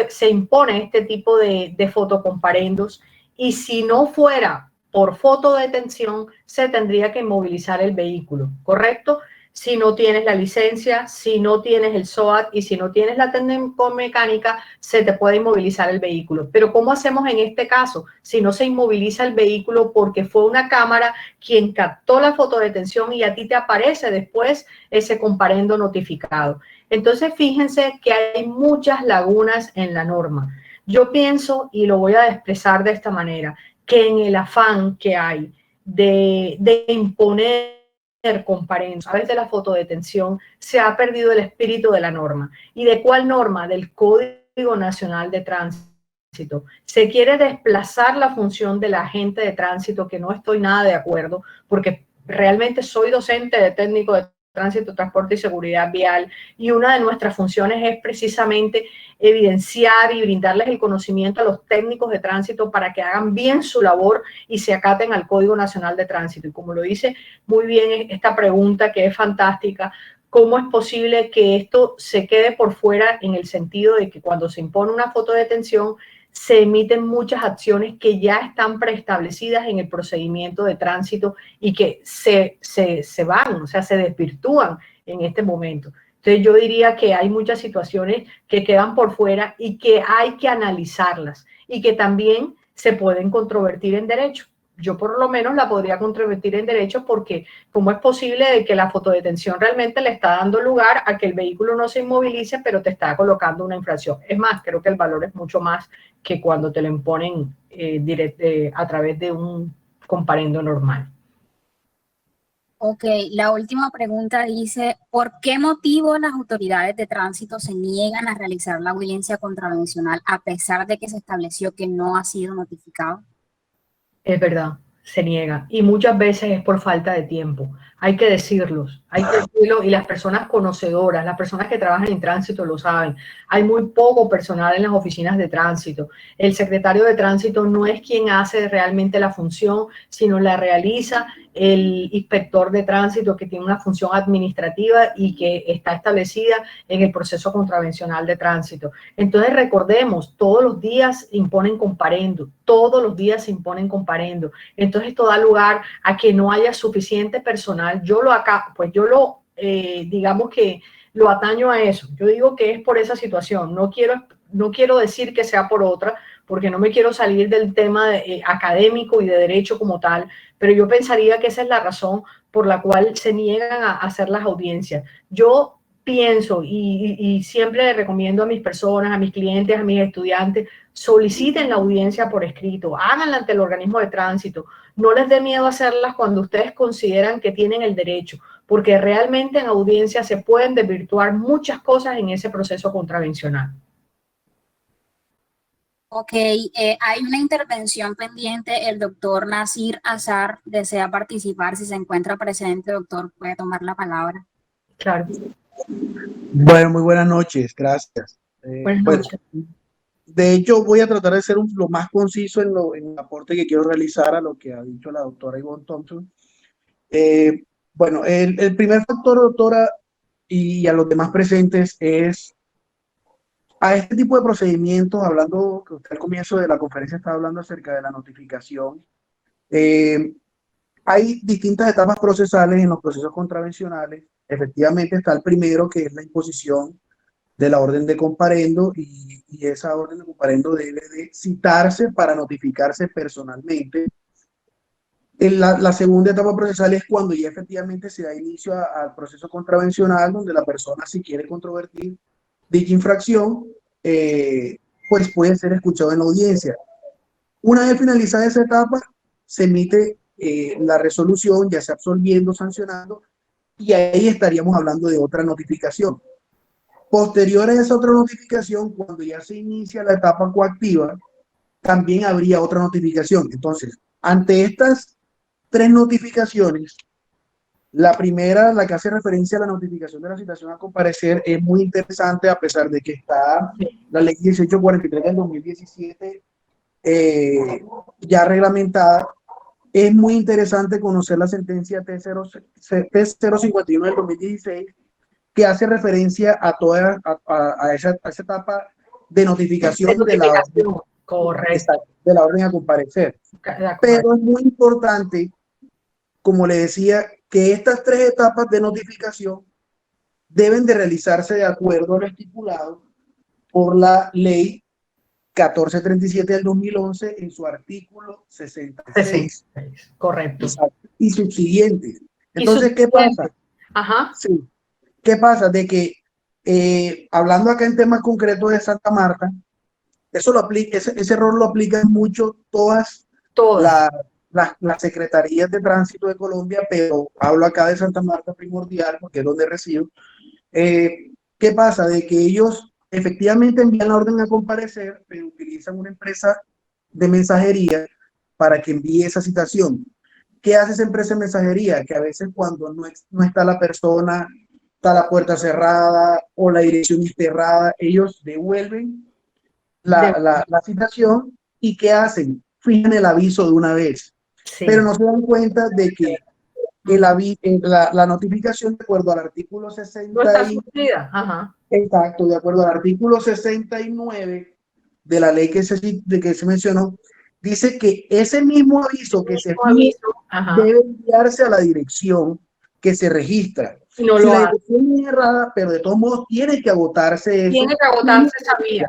se impone este tipo de fotocomparendos y si no fuera por fotodetención, se tendría que inmovilizar el vehículo, ¿correcto? Si no tienes la licencia, si no tienes el SOAT y si no tienes la técnica mecánica, se te puede inmovilizar el vehículo. Pero ¿cómo hacemos en este caso? Si no se inmoviliza el vehículo porque fue una cámara quien captó la fotodetención y a ti te aparece después ese comparendo notificado. Entonces, fíjense que hay muchas lagunas en la norma. Yo pienso, y lo voy a expresar de esta manera, que en el afán que hay de imponer comparendos a través de la fotodetención, se ha perdido el espíritu de la norma. ¿Y de cuál norma? Del Código Nacional de Tránsito. Se quiere desplazar la función del agente de tránsito, que no estoy nada de acuerdo, porque realmente soy docente de técnico de tránsito, transporte y seguridad vial, y una de nuestras funciones es precisamente evidenciar y brindarles el conocimiento a los técnicos de tránsito para que hagan bien su labor y se acaten al Código Nacional de Tránsito. Y como lo dice muy bien esta pregunta, que es fantástica, ¿cómo es posible que esto se quede por fuera en el sentido de que cuando se impone una fotodetención se emiten muchas acciones que ya están preestablecidas en el procedimiento de tránsito y que se van, o sea, se desvirtúan en este momento? Entonces yo diría que hay muchas situaciones que quedan por fuera y que hay que analizarlas y que también se pueden controvertir en derecho. Yo por lo menos la podría controvertir en derecho porque ¿cómo es posible de que la fotodetención realmente le está dando lugar a que el vehículo no se inmovilice, pero te está colocando una infracción? Es más, creo que el valor es mucho más que cuando te lo imponen a través de un comparendo normal. Ok, la última pregunta dice, ¿por qué motivo las autoridades de tránsito se niegan a realizar la audiencia contravencional a pesar de que se estableció que no ha sido notificado? Es verdad, se niega. Y muchas veces es por falta de tiempo. Hay que decirlo, y las personas conocedoras, las personas que trabajan en tránsito lo saben. Hay muy poco personal en las oficinas de tránsito. El secretario de tránsito no es quien hace realmente la función, sino la realiza el inspector de tránsito, que tiene una función administrativa y que está establecida en el proceso contravencional de tránsito. Entonces recordemos, todos los días imponen comparendo, todos los días se imponen comparendo. Entonces esto da lugar a que no haya suficiente personal. Digamos que lo ataño a eso. Yo digo que es por esa situación. No quiero decir que sea por otra, porque no me quiero salir del tema académico y de derecho como tal, pero yo pensaría que esa es la razón por la cual se niegan a hacer las audiencias. Yo pienso y siempre le recomiendo a mis personas, a mis clientes, a mis estudiantes, soliciten la audiencia por escrito, háganla ante el organismo de tránsito, no les dé miedo hacerlas cuando ustedes consideran que tienen el derecho, porque realmente en audiencia se pueden desvirtuar muchas cosas en ese proceso contravencional. Ok, hay una intervención pendiente. El doctor Nasir Azar desea participar. Si se encuentra presente, doctor, puede tomar la palabra. Claro. Bueno, muy buenas noches, gracias. Buenas noches. Bueno, de hecho, voy a tratar de ser lo más conciso en el aporte que quiero realizar a lo que ha dicho la doctora Ivonne Thompson. Bueno, el primer factor, doctora, y a los demás presentes es a este tipo de procedimientos, hablando, que usted al comienzo de la conferencia estaba hablando acerca de la notificación, eh, hay distintas etapas procesales en los procesos contravencionales. Efectivamente está el primero, que es la imposición de la orden de comparendo, y esa orden de comparendo debe de citarse para notificarse personalmente. La segunda etapa procesal es cuando ya efectivamente se da inicio al proceso contravencional, donde la persona, si quiere controvertir dicha infracción, pues puede ser escuchado en la audiencia. Una vez finalizada esa etapa, se emite la resolución, ya sea absolviendo o sancionando, y ahí estaríamos hablando de otra notificación. Posterior a esa otra notificación, cuando ya se inicia la etapa coactiva, también habría otra notificación. Entonces, ante estas tres notificaciones, la primera, la que hace referencia a la notificación de la citación a comparecer, es muy interesante, a pesar de que está la ley 1843 del 2017 ya reglamentada. Es muy interesante conocer la sentencia T051 del 2016, que hace referencia a toda a esa etapa de notificación de la orden a comparecer. Pero es muy importante, como le decía, que estas tres etapas de notificación deben de realizarse de acuerdo a lo estipulado por la ley 1437 del 2011 en su artículo 66. Correcto. Exacto. Y subsiguientes. Entonces, ¿qué pasa? Ajá. Sí. ¿Qué pasa? De que, hablando acá en temas concretos de Santa Marta, eso lo aplica, ese error lo aplican mucho todas. Las secretarías de tránsito de Colombia, pero hablo acá de Santa Marta primordial, porque es donde resido. ¿Qué pasa? De que ellos efectivamente envían la orden a comparecer, pero utilizan una empresa de mensajería para que envíe esa citación. ¿Qué hace esa empresa de mensajería? Que a veces cuando no está la persona, está la puerta cerrada o la dirección cerrada, ellos devuelven la citación. ¿Y qué hacen? Fijan el aviso de una vez. Sí. Pero no se dan cuenta de que la notificación, de acuerdo al artículo 60, exacto, de acuerdo al artículo 69 de la ley que se mencionó, dice que ese mismo aviso que se debe enviarse a la dirección que se registra. Si la dirección es errada, pero de todos modos tiene que agotarse eso. Tiene que agotarse esa vía.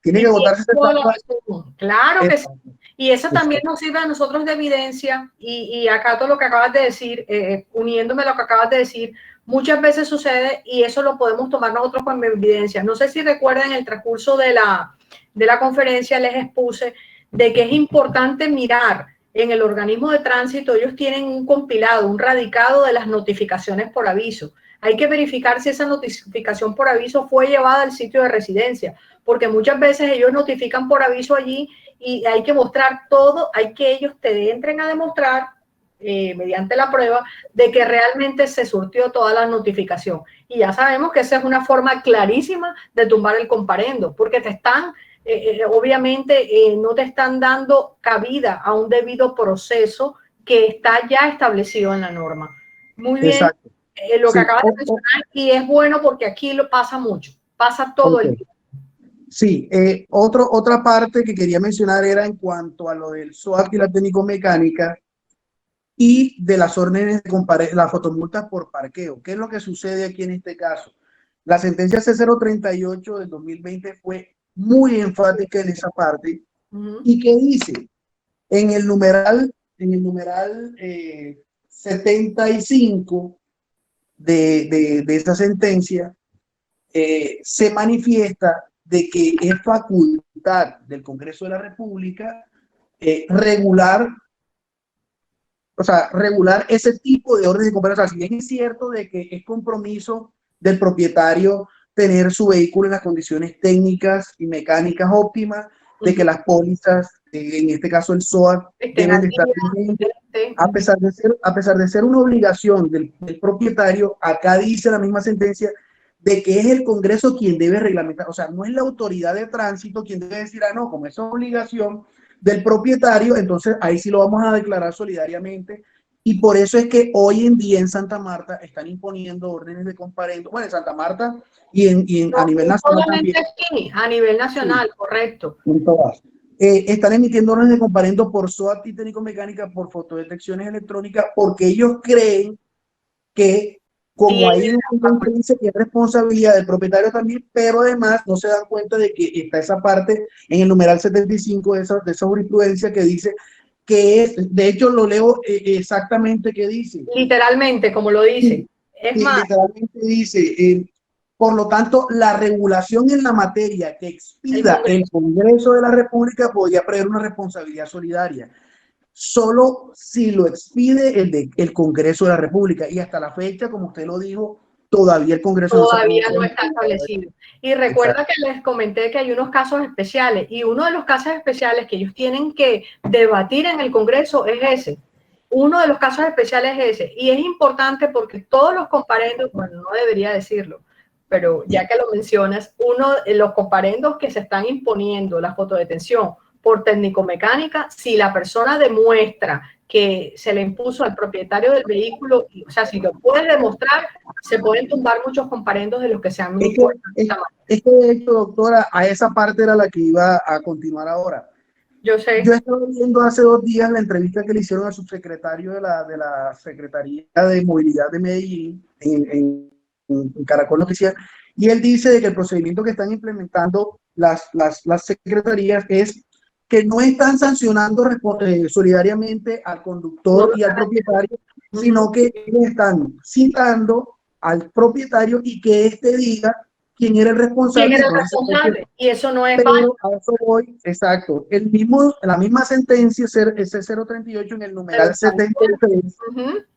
Tiene que agotarse esa etapa. Claro que sí. Y eso también nos sirve a nosotros de evidencia, y acá todo lo que acabas de decir, uniéndome a lo que acabas de decir, muchas veces sucede, y eso lo podemos tomar nosotros como evidencia. No sé si recuerdan, en el transcurso de la conferencia les expuse de que es importante mirar en el organismo de tránsito. Ellos tienen un compilado, un radicado de las notificaciones por aviso. Hay que verificar si esa notificación por aviso fue llevada al sitio de residencia, porque muchas veces ellos notifican por aviso allí y hay que mostrar todo, hay que ellos te entren a demostrar mediante la prueba de que realmente se surtió toda la notificación. Y ya sabemos que esa es una forma clarísima de tumbar el comparendo, porque te están, obviamente, no te están dando cabida a un debido proceso que está ya establecido en la norma. Muy bien. Exacto. Lo que acabas de mencionar, y es bueno porque aquí lo pasa mucho, pasa todo el día. Sí, otra parte que quería mencionar era en cuanto a lo del SOAT y la técnico-mecánica y de las órdenes de las fotomultas por parqueo. ¿Qué es lo que sucede aquí en este caso? La sentencia C038 del 2020 fue muy enfática en esa parte. ¿Y qué dice? En el numeral 75 de esa sentencia se manifiesta de que es facultad del Congreso de la República regular ese tipo de orden de comparación. Si bien es cierto de que es compromiso del propietario tener su vehículo en las condiciones técnicas y mecánicas óptimas, de que las pólizas, en este caso el SOAT, deben de estar vigentes, a pesar de ser una obligación del propietario. Acá dice la misma sentencia de que es el Congreso quien debe reglamentar, o sea, no es la autoridad de tránsito quien debe decir, no, como es obligación del propietario, entonces ahí sí lo vamos a declarar solidariamente Y por eso es que hoy en día en Santa Marta están imponiendo órdenes de comparendo, bueno, en Santa Marta a nivel nacional solamente también. aquí, a nivel nacional, sí, correcto. En todas. Están emitiendo órdenes de comparendo por SOAT y técnico-mecánica, por fotodetecciones electrónicas, porque ellos creen que como hay una diferencia que es responsabilidad del propietario también, pero además no se dan cuenta de que está esa parte en el numeral 75 de esa jurisprudencia que dice que es, de hecho lo leo exactamente que dice. Literalmente, como lo dice. Sí, es más. literalmente dice, por lo tanto, la regulación en la materia que expida el Congreso de la República podría prever una responsabilidad solidaria. Solo si lo expide el Congreso de la República. Y hasta la fecha, como usted lo dijo, todavía el Congreso todavía no está establecido. Y recuerda que les comenté que hay unos casos especiales, y uno de los casos especiales que ellos tienen que debatir en el Congreso es ese. Uno de los casos especiales es ese. Y es importante porque todos los comparendos, bueno, no debería decirlo, pero ya que lo mencionas, uno de los comparendos que se están imponiendo, la fotodetención por técnico-mecánica, si la persona demuestra que se le impuso al propietario del vehículo, o sea, si lo puede demostrar, se pueden tumbar muchos comparendos de los que se han impuesto. Es que de hecho, doctora, a esa parte era la que iba a continuar ahora. Yo sé. Yo estaba viendo hace 2 días la entrevista que le hicieron al subsecretario de la Secretaría de Movilidad de Medellín en Caracol Noticias, y él dice de que el procedimiento que están implementando las secretarías es que no están sancionando solidariamente al conductor y al propietario, sino que están citando al propietario y que éste diga quién era el responsable. ¿Quién era el responsable? Y eso no es válido. A eso voy, exacto. La misma sentencia, ese 038 en el numeral 73,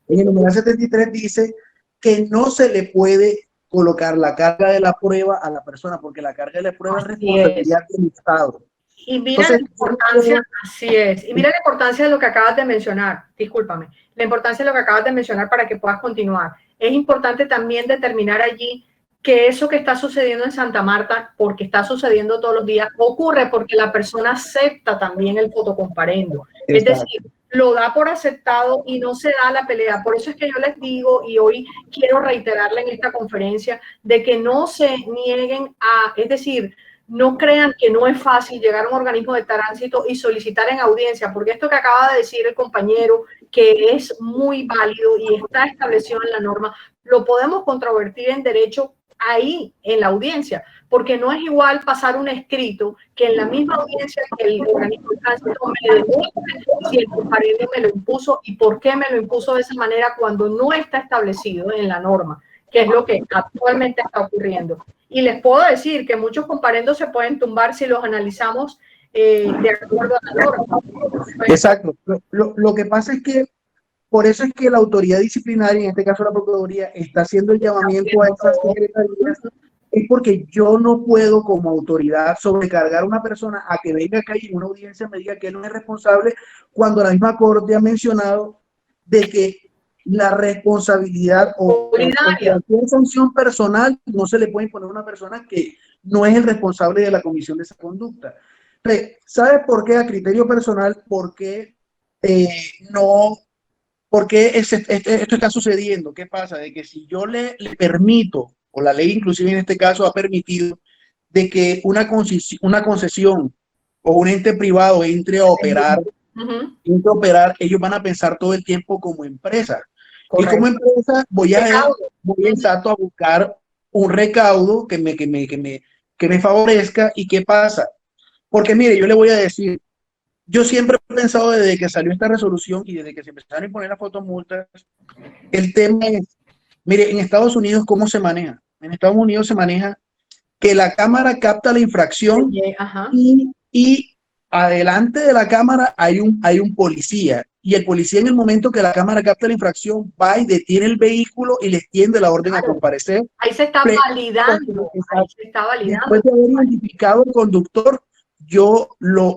en el numeral 73 dice que no se le puede colocar la carga de la prueba a la persona, porque la carga de la prueba es responsabilidad del Estado. Y mira la importancia, así es, y mira la importancia de lo que acabas de mencionar, discúlpame, la importancia de lo que acabas de mencionar para que puedas continuar. Es importante también determinar allí que eso que está sucediendo en Santa Marta, porque está sucediendo todos los días, ocurre porque la persona acepta también el fotocomparendo. Es decir, lo da por aceptado y no se da la pelea. Por eso es que yo les digo, y hoy quiero reiterarle en esta conferencia, de que no se nieguen a, es decir, no crean que no es fácil llegar a un organismo de tránsito y solicitar en audiencia, porque esto que acaba de decir el compañero, que es muy válido y está establecido en la norma, lo podemos controvertir en derecho ahí, en la audiencia, porque no es igual pasar un escrito que en la misma audiencia que el organismo de tránsito me demuestre si el comparendo me lo impuso y por qué me lo impuso de esa manera cuando no está establecido en la norma, que es lo que actualmente está ocurriendo. Y les puedo decir que muchos comparendos se pueden tumbar si los analizamos de acuerdo a la norma. Exacto. Lo que pasa es que por eso es que la autoridad disciplinaria, en este caso la Procuraduría, está haciendo el llamamiento a esas secretarías, es porque yo no puedo como autoridad sobrecargar a una persona a que venga acá y en una audiencia me diga que él no es responsable, cuando la misma Corte ha mencionado de que la responsabilidad o cualquier sanción personal no se le puede imponer a una persona que no es el responsable de la comisión de esa conducta. ¿Sabe por qué a criterio personal? ¿Por qué esto está sucediendo? ¿Qué pasa? De que si yo le permito, o la ley inclusive en este caso ha permitido, de que una concesión o un ente privado entre a operar, ellos van a pensar todo el tiempo como empresa. Correcto. Y como empresa voy a buscar un recaudo que me favorezca. ¿Y qué pasa? Porque mire, yo le voy a decir, yo siempre he pensado desde que salió esta resolución y desde que se empezaron a imponer las fotomultas, el tema es, mire, en Estados Unidos, ¿cómo se maneja? En Estados Unidos se maneja que la cámara capta la infracción y adelante de la cámara hay un policía, y el policía en el momento que la cámara capta la infracción va y detiene el vehículo y le extiende la orden a comparecer. Ahí se está validando. Después de haber identificado el conductor, yo lo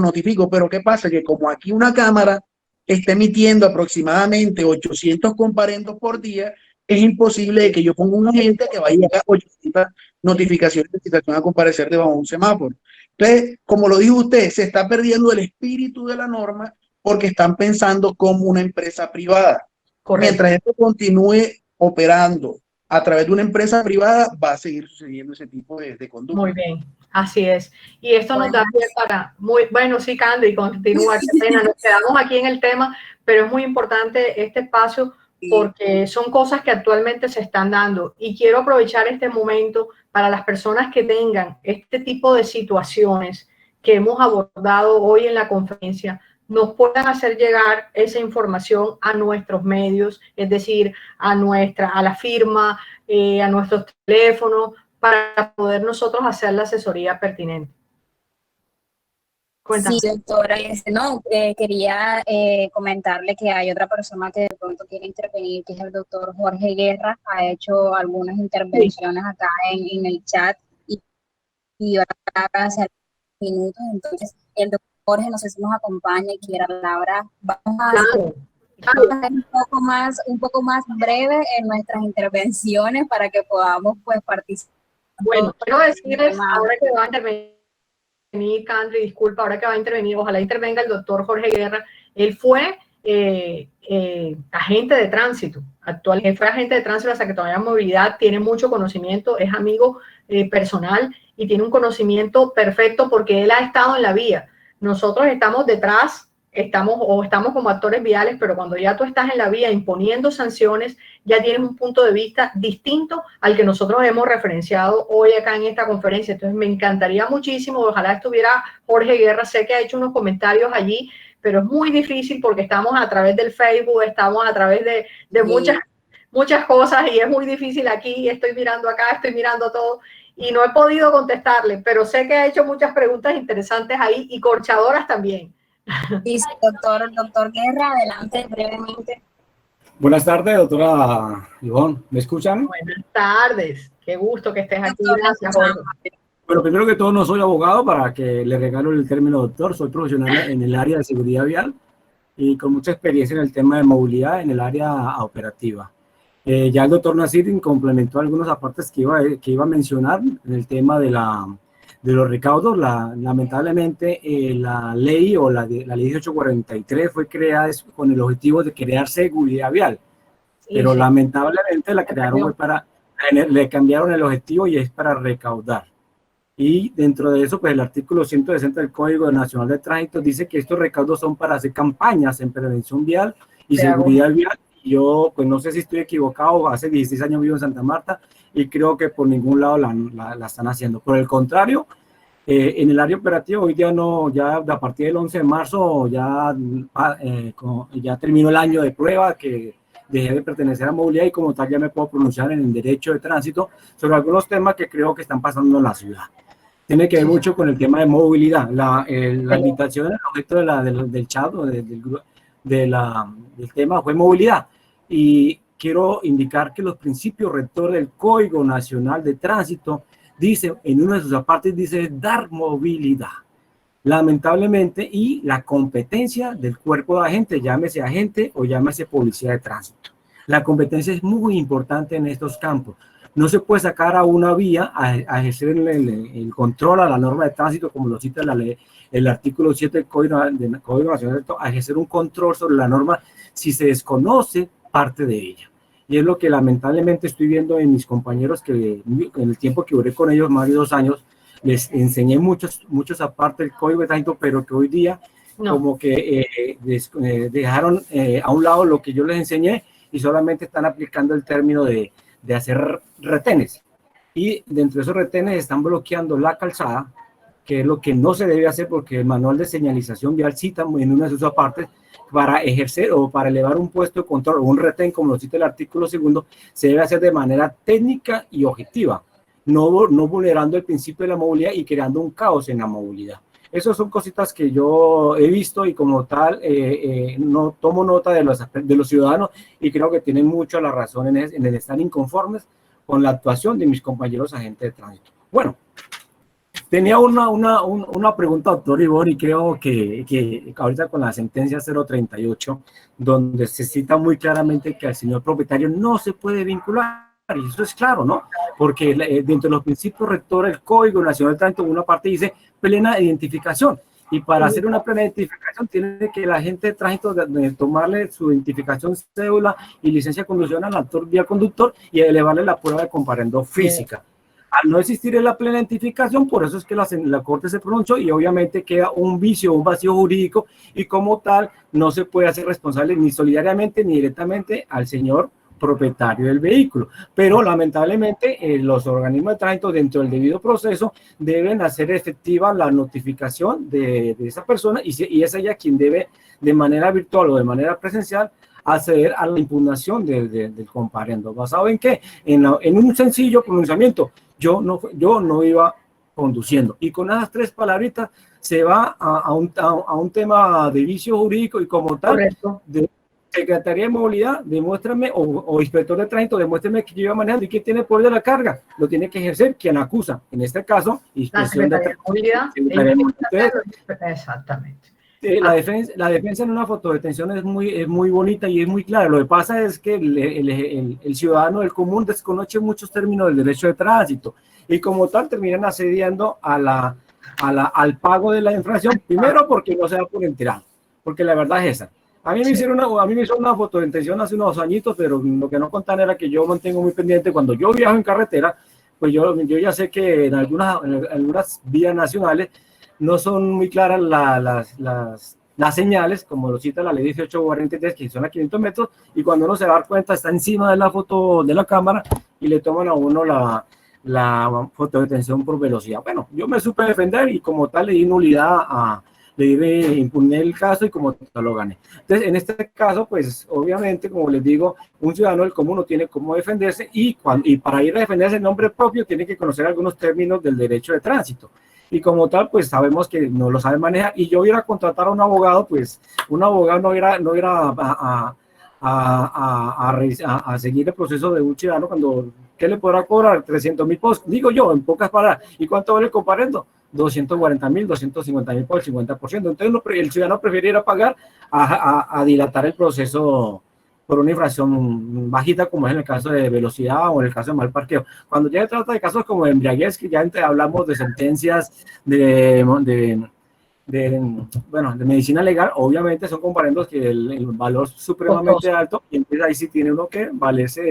notifico, pero ¿qué pasa? Que como aquí una cámara está emitiendo aproximadamente 800 comparendos por día, es imposible que yo ponga un agente que vaya a hacer 800 notificaciones de citación a comparecer debajo de un semáforo. Entonces, como lo dijo usted, se está perdiendo el espíritu de la norma porque están pensando como una empresa privada. Correcto. Mientras esto continúe operando a través de una empresa privada, va a seguir sucediendo ese tipo de conducta. Muy bien, así es. Y esto nos da pie para, muy bueno, sí, Candy, continúa, qué pena, nos quedamos aquí en el tema, pero es muy importante este espacio porque son cosas que actualmente se están dando. Y quiero aprovechar este momento para las personas que tengan este tipo de situaciones que hemos abordado hoy en la conferencia, nos puedan hacer llegar esa información a nuestros medios, es decir, a la firma, a nuestros teléfonos, para poder nosotros hacer la asesoría pertinente. Cuéntame. Sí, doctora, no, quería comentarle que hay otra persona que de pronto quiere intervenir, que es el doctor Jorge Guerra. Ha hecho algunas intervenciones acá en el chat y ahora hace minutos. Entonces, el doctor Jorge, no sé si nos acompaña y quiere la palabra. Vamos a hacer un poco más breve en nuestras intervenciones para que podamos pues participar. Bueno, quiero decirles ahora que va a intervenir Candy, disculpa, ahora que va a intervenir, ojalá intervenga el doctor Jorge Guerra. Él fue agente de tránsito, actualmente fue agente de tránsito de la Secretaría de Movilidad, tiene mucho conocimiento, es amigo personal y tiene un conocimiento perfecto porque él ha estado en la vía. Nosotros estamos detrás, estamos como actores viales, pero cuando ya tú estás en la vía imponiendo sanciones, ya tienes un punto de vista distinto al que nosotros hemos referenciado hoy acá en esta conferencia. Entonces me encantaría muchísimo, ojalá estuviera Jorge Guerra, sé que ha hecho unos comentarios allí, pero es muy difícil porque estamos a través del Facebook, estamos a través de muchas cosas y es muy difícil aquí, estoy mirando acá, estoy mirando todo y no he podido contestarle, pero sé que ha hecho muchas preguntas interesantes ahí y corchadoras también. Sí, doctor Guerra, adelante brevemente. Buenas tardes, doctora Ivonne. ¿Me escuchan? Buenas tardes, qué gusto que estés aquí. Gracias, Jorge. Bueno, primero que todo, no soy abogado, para que le regalo el término doctor. Soy profesional en el área de seguridad vial y con mucha experiencia en el tema de movilidad en el área operativa. Ya el doctor Nasir complementó algunos apartes que iba a mencionar en el tema de los recaudos. Lamentablemente la ley o la ley 1843 fue creada con el objetivo de crear seguridad vial, pero lamentablemente la crearon le cambiaron el objetivo y es para recaudar. Y dentro de eso, pues el artículo 160 del Código Nacional de Tránsito dice que estos recaudos son para hacer campañas en prevención vial y seguridad vial. Yo, pues no sé si estoy equivocado, hace 16 años vivo en Santa Marta y creo que por ningún lado la están haciendo. Por el contrario, en el área operativa hoy día no, ya a partir del 11 de marzo ya terminó el año de prueba que dejé de pertenecer a movilidad y como tal ya me puedo pronunciar en el derecho de tránsito sobre algunos temas que creo que están pasando en la ciudad. Tiene que ver mucho con el tema de movilidad. La invitación, el objeto del chat o del tema fue movilidad. Y quiero indicar que los principios rectores del Código Nacional de Tránsito dice, en uno de sus apartes dice dar movilidad. Lamentablemente, y la competencia del cuerpo de agente, llámese agente o llámese policía de tránsito. La competencia es muy importante en estos campos. No se puede sacar a una vía a ejercer el control a la norma de tránsito, como lo cita la ley, el artículo 7 del Código Nacional, a ejercer un control sobre la norma si se desconoce parte de ella. Y es lo que lamentablemente estoy viendo en mis compañeros, que en el tiempo que duré con ellos, más de 2 años, les enseñé muchos aparte del Código de Tránsito, pero que hoy día como que dejaron a un lado lo que yo les enseñé y solamente están aplicando el término de hacer retenes. Y dentro de esos retenes están bloqueando la calzada, que es lo que no se debe hacer porque el manual de señalización vial cita en una de sus partes para ejercer o para elevar un puesto de control o un retén, como lo cita el artículo 2, se debe hacer de manera técnica y objetiva, no vulnerando el principio de la movilidad y creando un caos en la movilidad. Esas son cositas que yo he visto y como tal no tomo nota de los ciudadanos y creo que tienen mucho la razón en el estar inconformes con la actuación de mis compañeros agentes de tránsito. Bueno, tenía una pregunta, doctor Ivonne, y creo que ahorita con la sentencia 038, donde se cita muy claramente que al señor propietario no se puede vincular. Y eso es claro, ¿no? Porque dentro de los principios rectores del Código Nacional de Tránsito, una parte dice plena identificación. Y para hacer una plena identificación tiene que la gente de tránsito de tomarle su identificación, cédula y licencia de conducción al actor vía conductor y elevarle la prueba de comparendo física. Al no existir la plena identificación, por eso es que la Corte se pronunció y obviamente queda un vicio, un vacío jurídico y como tal no se puede hacer responsable ni solidariamente ni directamente al señor propietario del vehículo. Pero lamentablemente los organismos de tránsito dentro del debido proceso deben hacer efectiva la notificación de esa persona y es ella quien debe de manera virtual o de manera presencial acceder a la impugnación del comparendo. ¿Basado en qué? En un sencillo pronunciamiento. Yo no iba conduciendo. Y con esas 3 palabritas se va a un tema de vicio jurídico y como tal, Correcto. de Secretaría de Movilidad, demuéstrame, o inspector de tránsito, demuéstrame que yo iba manejando y quién tiene poder de la carga. Lo tiene que ejercer quien acusa. En este caso, inspección de Movilidad. Exactamente. La defensa en una fotodetención es muy bonita y es muy clara. Lo que pasa es que el ciudadano del común desconoce muchos términos del derecho de tránsito y como tal terminan accediendo al pago de la infracción, primero porque no se da por enterado, porque la verdad es esa. A mí me hicieron una fotodetención hace unos añitos, pero lo que no contan era que yo mantengo muy pendiente cuando yo viajo en carretera, pues yo ya sé que en algunas vías nacionales no son muy claras las señales, como lo cita la ley 1843, que son a 500 metros, y cuando uno se da cuenta está encima de la foto de la cámara y le toman a uno la fotodetención por velocidad. Bueno, yo me supe defender y como tal le di nulidad le impugné el caso y como tal lo gané. Entonces, en este caso, pues obviamente, como les digo, un ciudadano del común no tiene cómo defenderse y para ir a defenderse en nombre propio tiene que conocer algunos términos del derecho de tránsito. Y como tal, pues sabemos que no lo sabe manejar. Y yo ir a contratar a un abogado, pues un abogado no irá a seguir el proceso de un ciudadano cuando, ¿qué le podrá cobrar? 300.000 pesos, digo yo, en pocas palabras. ¿Y cuánto vale el comparendo? 240.000, 250.000 por el 50%. Entonces el ciudadano prefiere ir a pagar a dilatar el proceso por una infracción bajita, como es en el caso de velocidad o en el caso de mal parqueo. Cuando ya se trata de casos como de embriaguez, que ya hablamos de sentencias de medicina legal, obviamente son comparendos que el valor es supremamente alto y entonces ahí sí tiene uno que valerse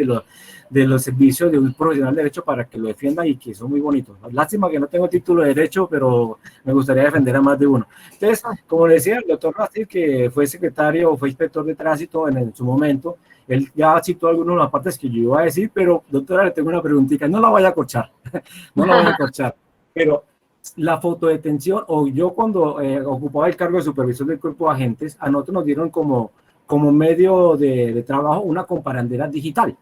de los servicios de un profesional de derecho para que lo defienda y que son muy bonitos. Lástima que no tengo título de derecho, pero me gustaría defender a más de uno. Entonces, como decía el doctor Nastir, que fue secretario o fue inspector de tránsito en su momento, él ya citó algunas de las partes que yo iba a decir, pero doctora, le tengo una preguntita, no la vaya a corchar, no la vaya a corchar, pero la fotodetención, o yo cuando ocupaba el cargo de supervisor del cuerpo de agentes, a nosotros nos dieron como medio de trabajo una comparandera digital.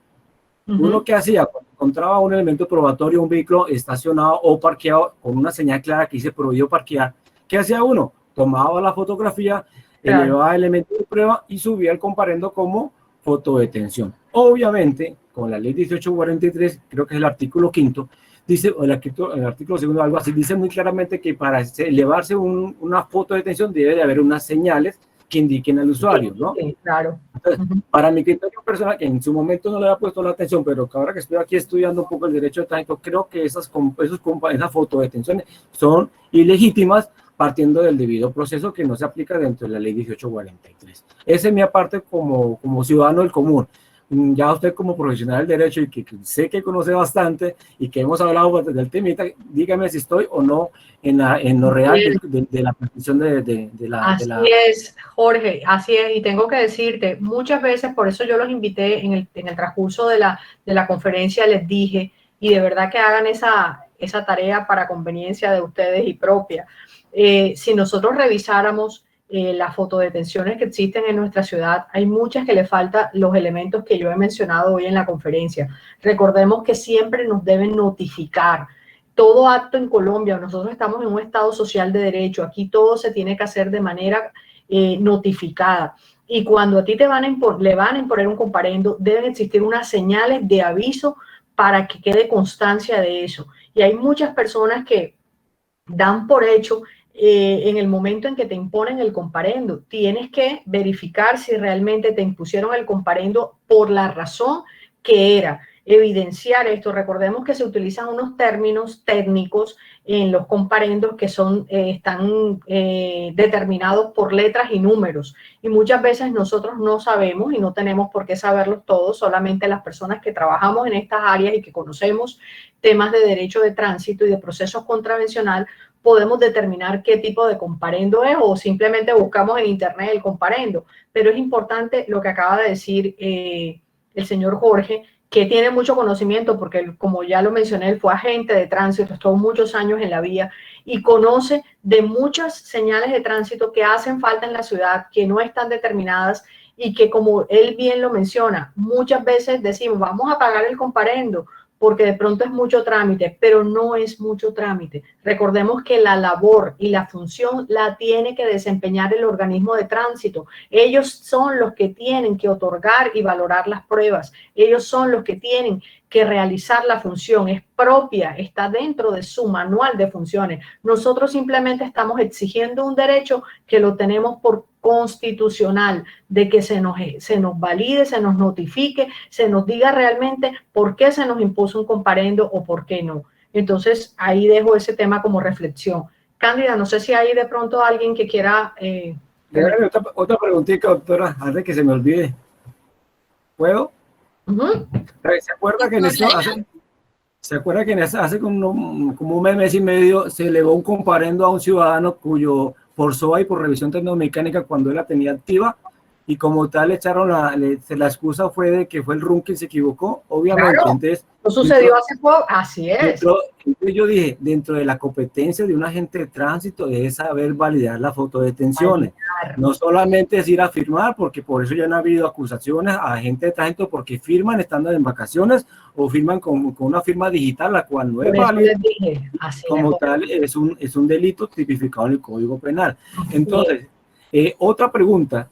Uno que hacía, cuando encontraba un elemento probatorio, un vehículo estacionado o parqueado con una señal clara que dice prohibido parquear, ¿qué hacía uno? Tomaba la fotografía, elevaba el elemento de prueba y subía el comparendo como fotodetención. Obviamente, con la ley 1843, creo que es el artículo 5, dice, el artículo segundo, algo así, dice muy claramente que para elevarse una fotodetención debe de haber unas señales que indiquen al usuario, ¿no? Sí, claro. Entonces, para mi criterio personal, que en su momento no le había puesto la atención, pero que ahora que estoy aquí estudiando un poco el derecho de tránsito, creo que esas fotodetenciones son ilegítimas partiendo del debido proceso que no se aplica dentro de la ley 1843. Esa es mi parte como ciudadano del común. Ya usted como profesional del derecho y que sé que conoce bastante y que hemos hablado del temita, dígame si estoy o no en lo real de la petición de la... Así es, Jorge, así es. Y tengo que decirte, muchas veces, por eso yo los invité en el transcurso de la conferencia, les dije, y de verdad que hagan esa tarea para conveniencia de ustedes y propia. Si nosotros revisáramos las fotodetenciones que existen en nuestra ciudad, hay muchas que le faltan los elementos que yo he mencionado hoy en la conferencia. Recordemos que siempre nos deben notificar. Todo acto en Colombia, nosotros estamos en un estado social de derecho, aquí todo se tiene que hacer de manera notificada. Y cuando a ti le van a imponer un comparendo, deben existir unas señales de aviso para que quede constancia de eso. Y hay muchas personas que dan por hecho en el momento en que te imponen el comparendo. Tienes que verificar si realmente te impusieron el comparendo por la razón que era. evidenciar esto, recordemos que se utilizan unos términos técnicos en los comparendos que están determinados por letras y números, y muchas veces nosotros no sabemos y no tenemos por qué saberlos todos, solamente las personas que trabajamos en estas áreas y que conocemos temas de derecho de tránsito y de procesos contravencional, podemos determinar qué tipo de comparendo es, o simplemente buscamos en internet el comparendo. Pero es importante lo que acaba de decir el señor Jorge, que tiene mucho conocimiento porque, como ya lo mencioné, él fue agente de tránsito, estuvo muchos años en la vía y conoce de muchas señales de tránsito que hacen falta en la ciudad, que no están determinadas y que, como él bien lo menciona, muchas veces decimos, vamos a pagar el comparendo porque de pronto es mucho trámite, pero no es mucho trámite. Recordemos que la labor y la función la tiene que desempeñar el organismo de tránsito. Ellos son los que tienen que otorgar y valorar las pruebas. Ellos son los que tienen que realizar la función. Es propia, está dentro de su manual de funciones. Nosotros simplemente estamos exigiendo un derecho que lo tenemos por constitucional, de que se nos valide, se nos notifique, se nos diga realmente por qué se nos impuso un comparendo o por qué no. Entonces, ahí dejo ese tema como reflexión. Cándida, no sé si hay de pronto alguien que quiera... otra preguntita, doctora, antes de que se me olvide. ¿Puedo? ¿Se acuerda que en eso hace como un mes y medio se elevó un comparendo a un ciudadano cuyo por SOA y por revisión tecnomecánica cuando él la tenía activa, y como tal le echaron la excusa fue de que fue el RUN quien se equivocó, obviamente? Claro, entonces no sucedió hace poco, así es. Entonces yo dije, dentro de la competencia de un agente de tránsito es saber validar las fotodetenciones, no solamente es ir a firmar, porque por eso ya han habido acusaciones a agentes de tránsito porque firman estando en vacaciones o firman con una firma digital, la cual no es válida. Como tal, es un delito tipificado en el Código Penal. Entonces, otra pregunta,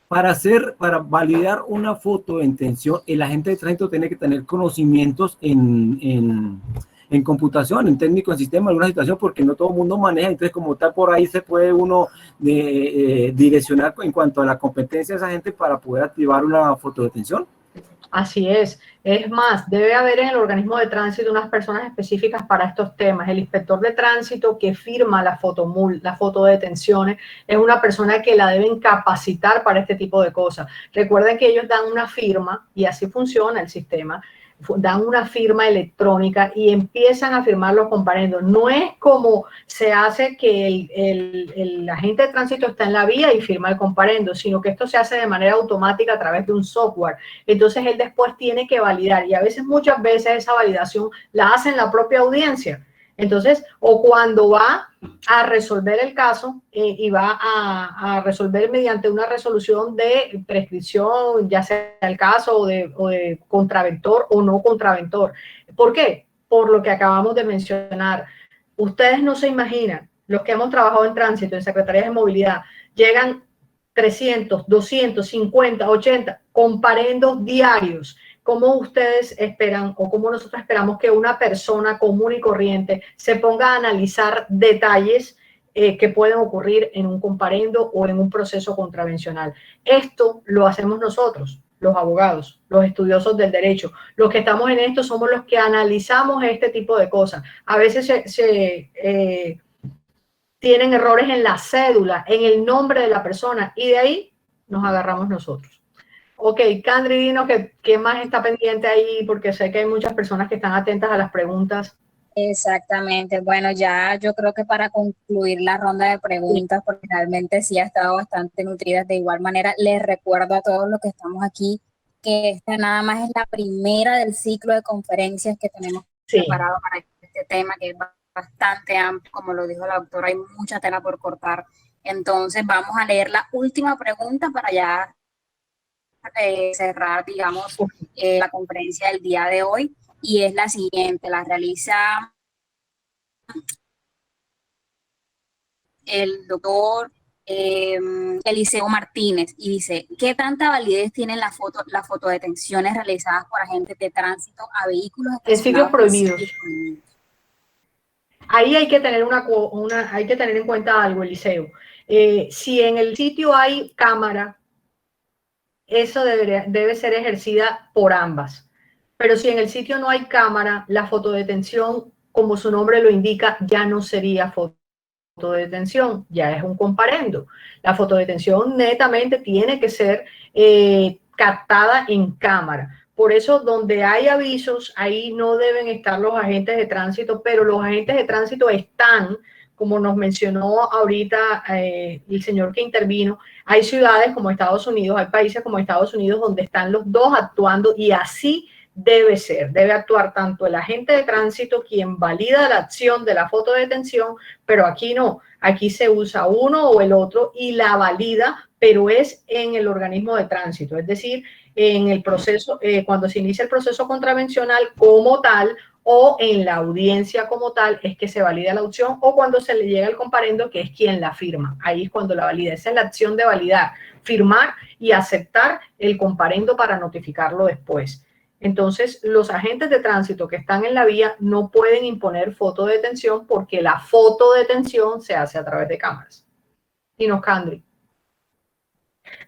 para validar una foto de intención, el agente de tránsito tiene que tener conocimientos en computación, en técnico, en sistema, en alguna situación, porque no todo el mundo maneja. Entonces, como tal, por ahí se puede uno direccionar en cuanto a la competencia de esa gente para poder activar una fotodetención. Así es. Es más, debe haber en el organismo de tránsito unas personas específicas para estos temas. El inspector de tránsito que firma la fotodetenciones es una persona que la deben capacitar para este tipo de cosas. Recuerden que ellos dan una firma, y así funciona el sistema, dan una firma electrónica y empiezan a firmar los comparendos. No es como se hace que el agente de tránsito está en la vía y firma el comparendo, sino que esto se hace de manera automática a través de un software. Entonces él después tiene que validar, y a veces, muchas veces, esa validación la hace en la propia audiencia. Entonces, o cuando va a resolver el caso y va a resolver mediante una resolución de prescripción, ya sea el caso o de contraventor o no contraventor. ¿Por qué? Por lo que acabamos de mencionar. Ustedes no se imaginan, los que hemos trabajado en tránsito, en secretarías de movilidad, llegan 300, 250, 80 comparendos diarios. ¿Cómo ustedes esperan o cómo nosotros esperamos que una persona común y corriente se ponga a analizar detalles que pueden ocurrir en un comparendo o en un proceso contravencional? Esto lo hacemos nosotros, los abogados, los estudiosos del derecho. Los que estamos en esto somos los que analizamos este tipo de cosas. A veces tienen errores en la cédula, en el nombre de la persona, y de ahí nos agarramos nosotros. Ok, Candri, dinos qué más está pendiente ahí, porque sé que hay muchas personas que están atentas a las preguntas. Exactamente. Bueno, ya yo creo que para concluir la ronda de preguntas, porque realmente sí ha estado bastante nutrida. De igual manera, les recuerdo a todos los que estamos aquí que esta nada más es la primera del ciclo de conferencias que tenemos preparado para este tema, que es bastante amplio, como lo dijo la doctora, hay mucha tela por cortar. Entonces vamos a leer la última pregunta para ya cerrar, digamos, la conferencia del día de hoy, y es la siguiente. La realiza el doctor Eliseo Martínez y dice: ¿qué tanta validez tienen las fotodetenciones realizadas por agentes de tránsito a vehículos en sitios prohibidos? Ahí hay que tener hay que tener en cuenta algo, Eliseo. Si en el sitio hay cámara, eso debe ser ejercida por ambas. Pero si en el sitio no hay cámara, la fotodetención, como su nombre lo indica, ya no sería fotodetención, ya es un comparendo. La fotodetención netamente tiene que ser captada en cámara. Por eso, donde hay avisos, ahí no deben estar los agentes de tránsito, pero los agentes de tránsito están, como nos mencionó ahorita el señor que intervino, hay ciudades como Estados Unidos, hay países como Estados Unidos donde están los dos actuando y así debe ser. Debe actuar tanto el agente de tránsito, quien valida la acción de la fotodetención, pero aquí no. Aquí se usa uno o el otro y la valida, pero es en el organismo de tránsito, es decir, en el proceso, cuando se inicia el proceso contravencional como tal o en la audiencia como tal, es que se valida la opción, o cuando se le llega el comparendo, que es quien la firma. Ahí es cuando la valida. Esa es la acción de validar, firmar y aceptar el comparendo para notificarlo después. Entonces, los agentes de tránsito que están en la vía no pueden imponer fotodetención porque la fotodetención se hace a través de cámaras. Dinos, Candri.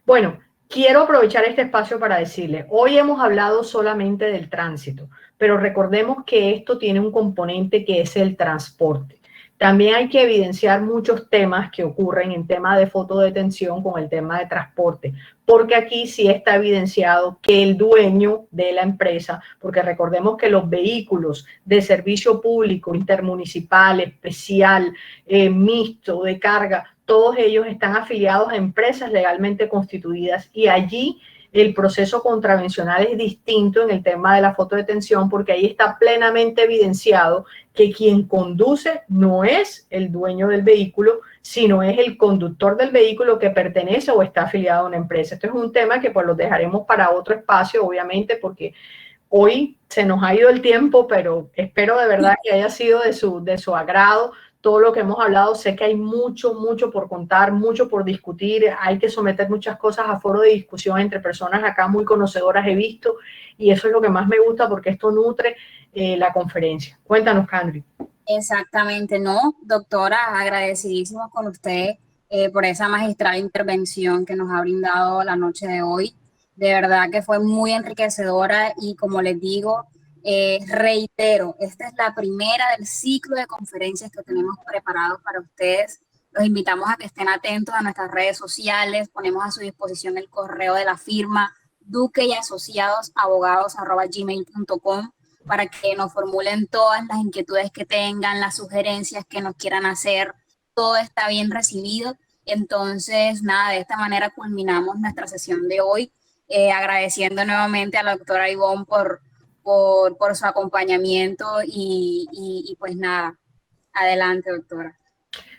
Bueno, quiero aprovechar este espacio para decirles, hoy hemos hablado solamente del tránsito, pero recordemos que esto tiene un componente que es el transporte. También hay que evidenciar muchos temas que ocurren en tema de fotodetención con el tema de transporte, porque aquí sí está evidenciado que el dueño de la empresa, porque recordemos que los vehículos de servicio público, intermunicipal, especial, mixto, de carga, todos ellos están afiliados a empresas legalmente constituidas y allí el proceso contravencional es distinto en el tema de la fotodetención porque ahí está plenamente evidenciado que quien conduce no es el dueño del vehículo, sino es el conductor del vehículo que pertenece o está afiliado a una empresa. Esto es un tema que pues lo dejaremos para otro espacio, obviamente, porque hoy se nos ha ido el tiempo, pero espero de verdad que haya sido de su agrado todo lo que hemos hablado. Sé que hay mucho por contar, mucho por discutir, hay que someter muchas cosas a foro de discusión entre personas acá muy conocedoras, he visto, y eso es lo que más me gusta porque esto nutre la conferencia. Cuéntanos, Candri. Exactamente, no, doctora, agradecidísimos con usted por esa magistral intervención que nos ha brindado la noche de hoy. De verdad que fue muy enriquecedora y como les digo, reitero, esta es la primera del ciclo de conferencias que tenemos preparados para ustedes. Los invitamos a que estén atentos a nuestras redes sociales, ponemos a su disposición el correo de la firma duqueyassociadosabogados@gmail.com para que nos formulen todas las inquietudes que tengan, las sugerencias que nos quieran hacer, todo está bien recibido. Entonces, nada, de esta manera culminamos nuestra sesión de hoy, agradeciendo nuevamente a la doctora Ivonne por su acompañamiento y pues nada, adelante, doctora.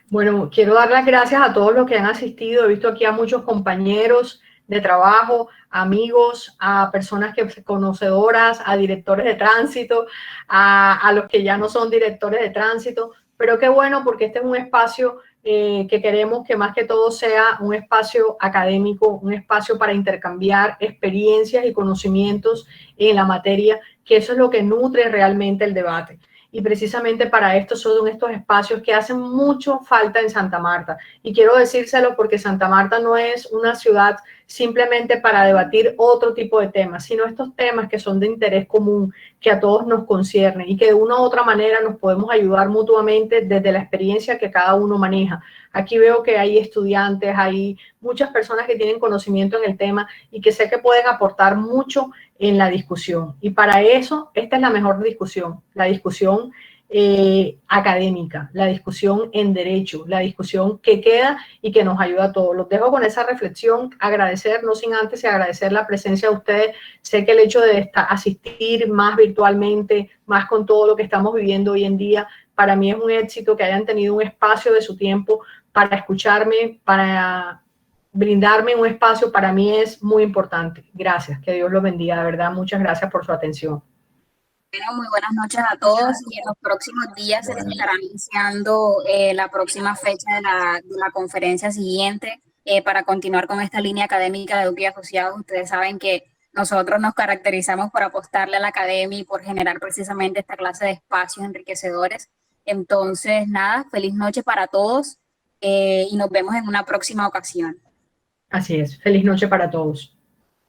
Bueno, quiero dar las gracias a todos los que han asistido. He visto aquí a muchos compañeros de trabajo, amigos, a personas que conocedoras, a directores de tránsito, a los que ya no son directores de tránsito, pero qué bueno porque este es un espacio que queremos que más que todo sea un espacio académico, un espacio para intercambiar experiencias y conocimientos en la materia, que eso es lo que nutre realmente el debate. Y precisamente para esto son estos espacios que hacen mucho falta en Santa Marta. Y quiero decírselo porque Santa Marta no es una ciudad simplemente para debatir otro tipo de temas, sino estos temas que son de interés común, que a todos nos conciernen y que de una u otra manera nos podemos ayudar mutuamente desde la experiencia que cada uno maneja. Aquí veo que hay estudiantes, hay muchas personas que tienen conocimiento en el tema y que sé que pueden aportar mucho en la discusión. Y para eso, esta es la mejor discusión, la discusión académica, la discusión en derecho, la discusión que queda y que nos ayuda a todos. Los dejo con esa reflexión, agradecer, no sin antes agradecer la presencia de ustedes. Sé que el hecho de asistir más virtualmente, más con todo lo que estamos viviendo hoy en día, para mí es un éxito que hayan tenido un espacio de su tiempo para escucharme, para brindarme un espacio, para mí es muy importante. Gracias, que Dios los bendiga, de verdad, muchas gracias por su atención. Bueno, muy buenas noches a todos y en los próximos días se les estará anunciando la próxima fecha de la conferencia siguiente para continuar con esta línea académica de Duque y Asociados. Ustedes saben que nosotros nos caracterizamos por apostarle a la academia y por generar precisamente esta clase de espacios enriquecedores. Entonces, nada, feliz noche para todos y nos vemos en una próxima ocasión. Así es, feliz noche para todos.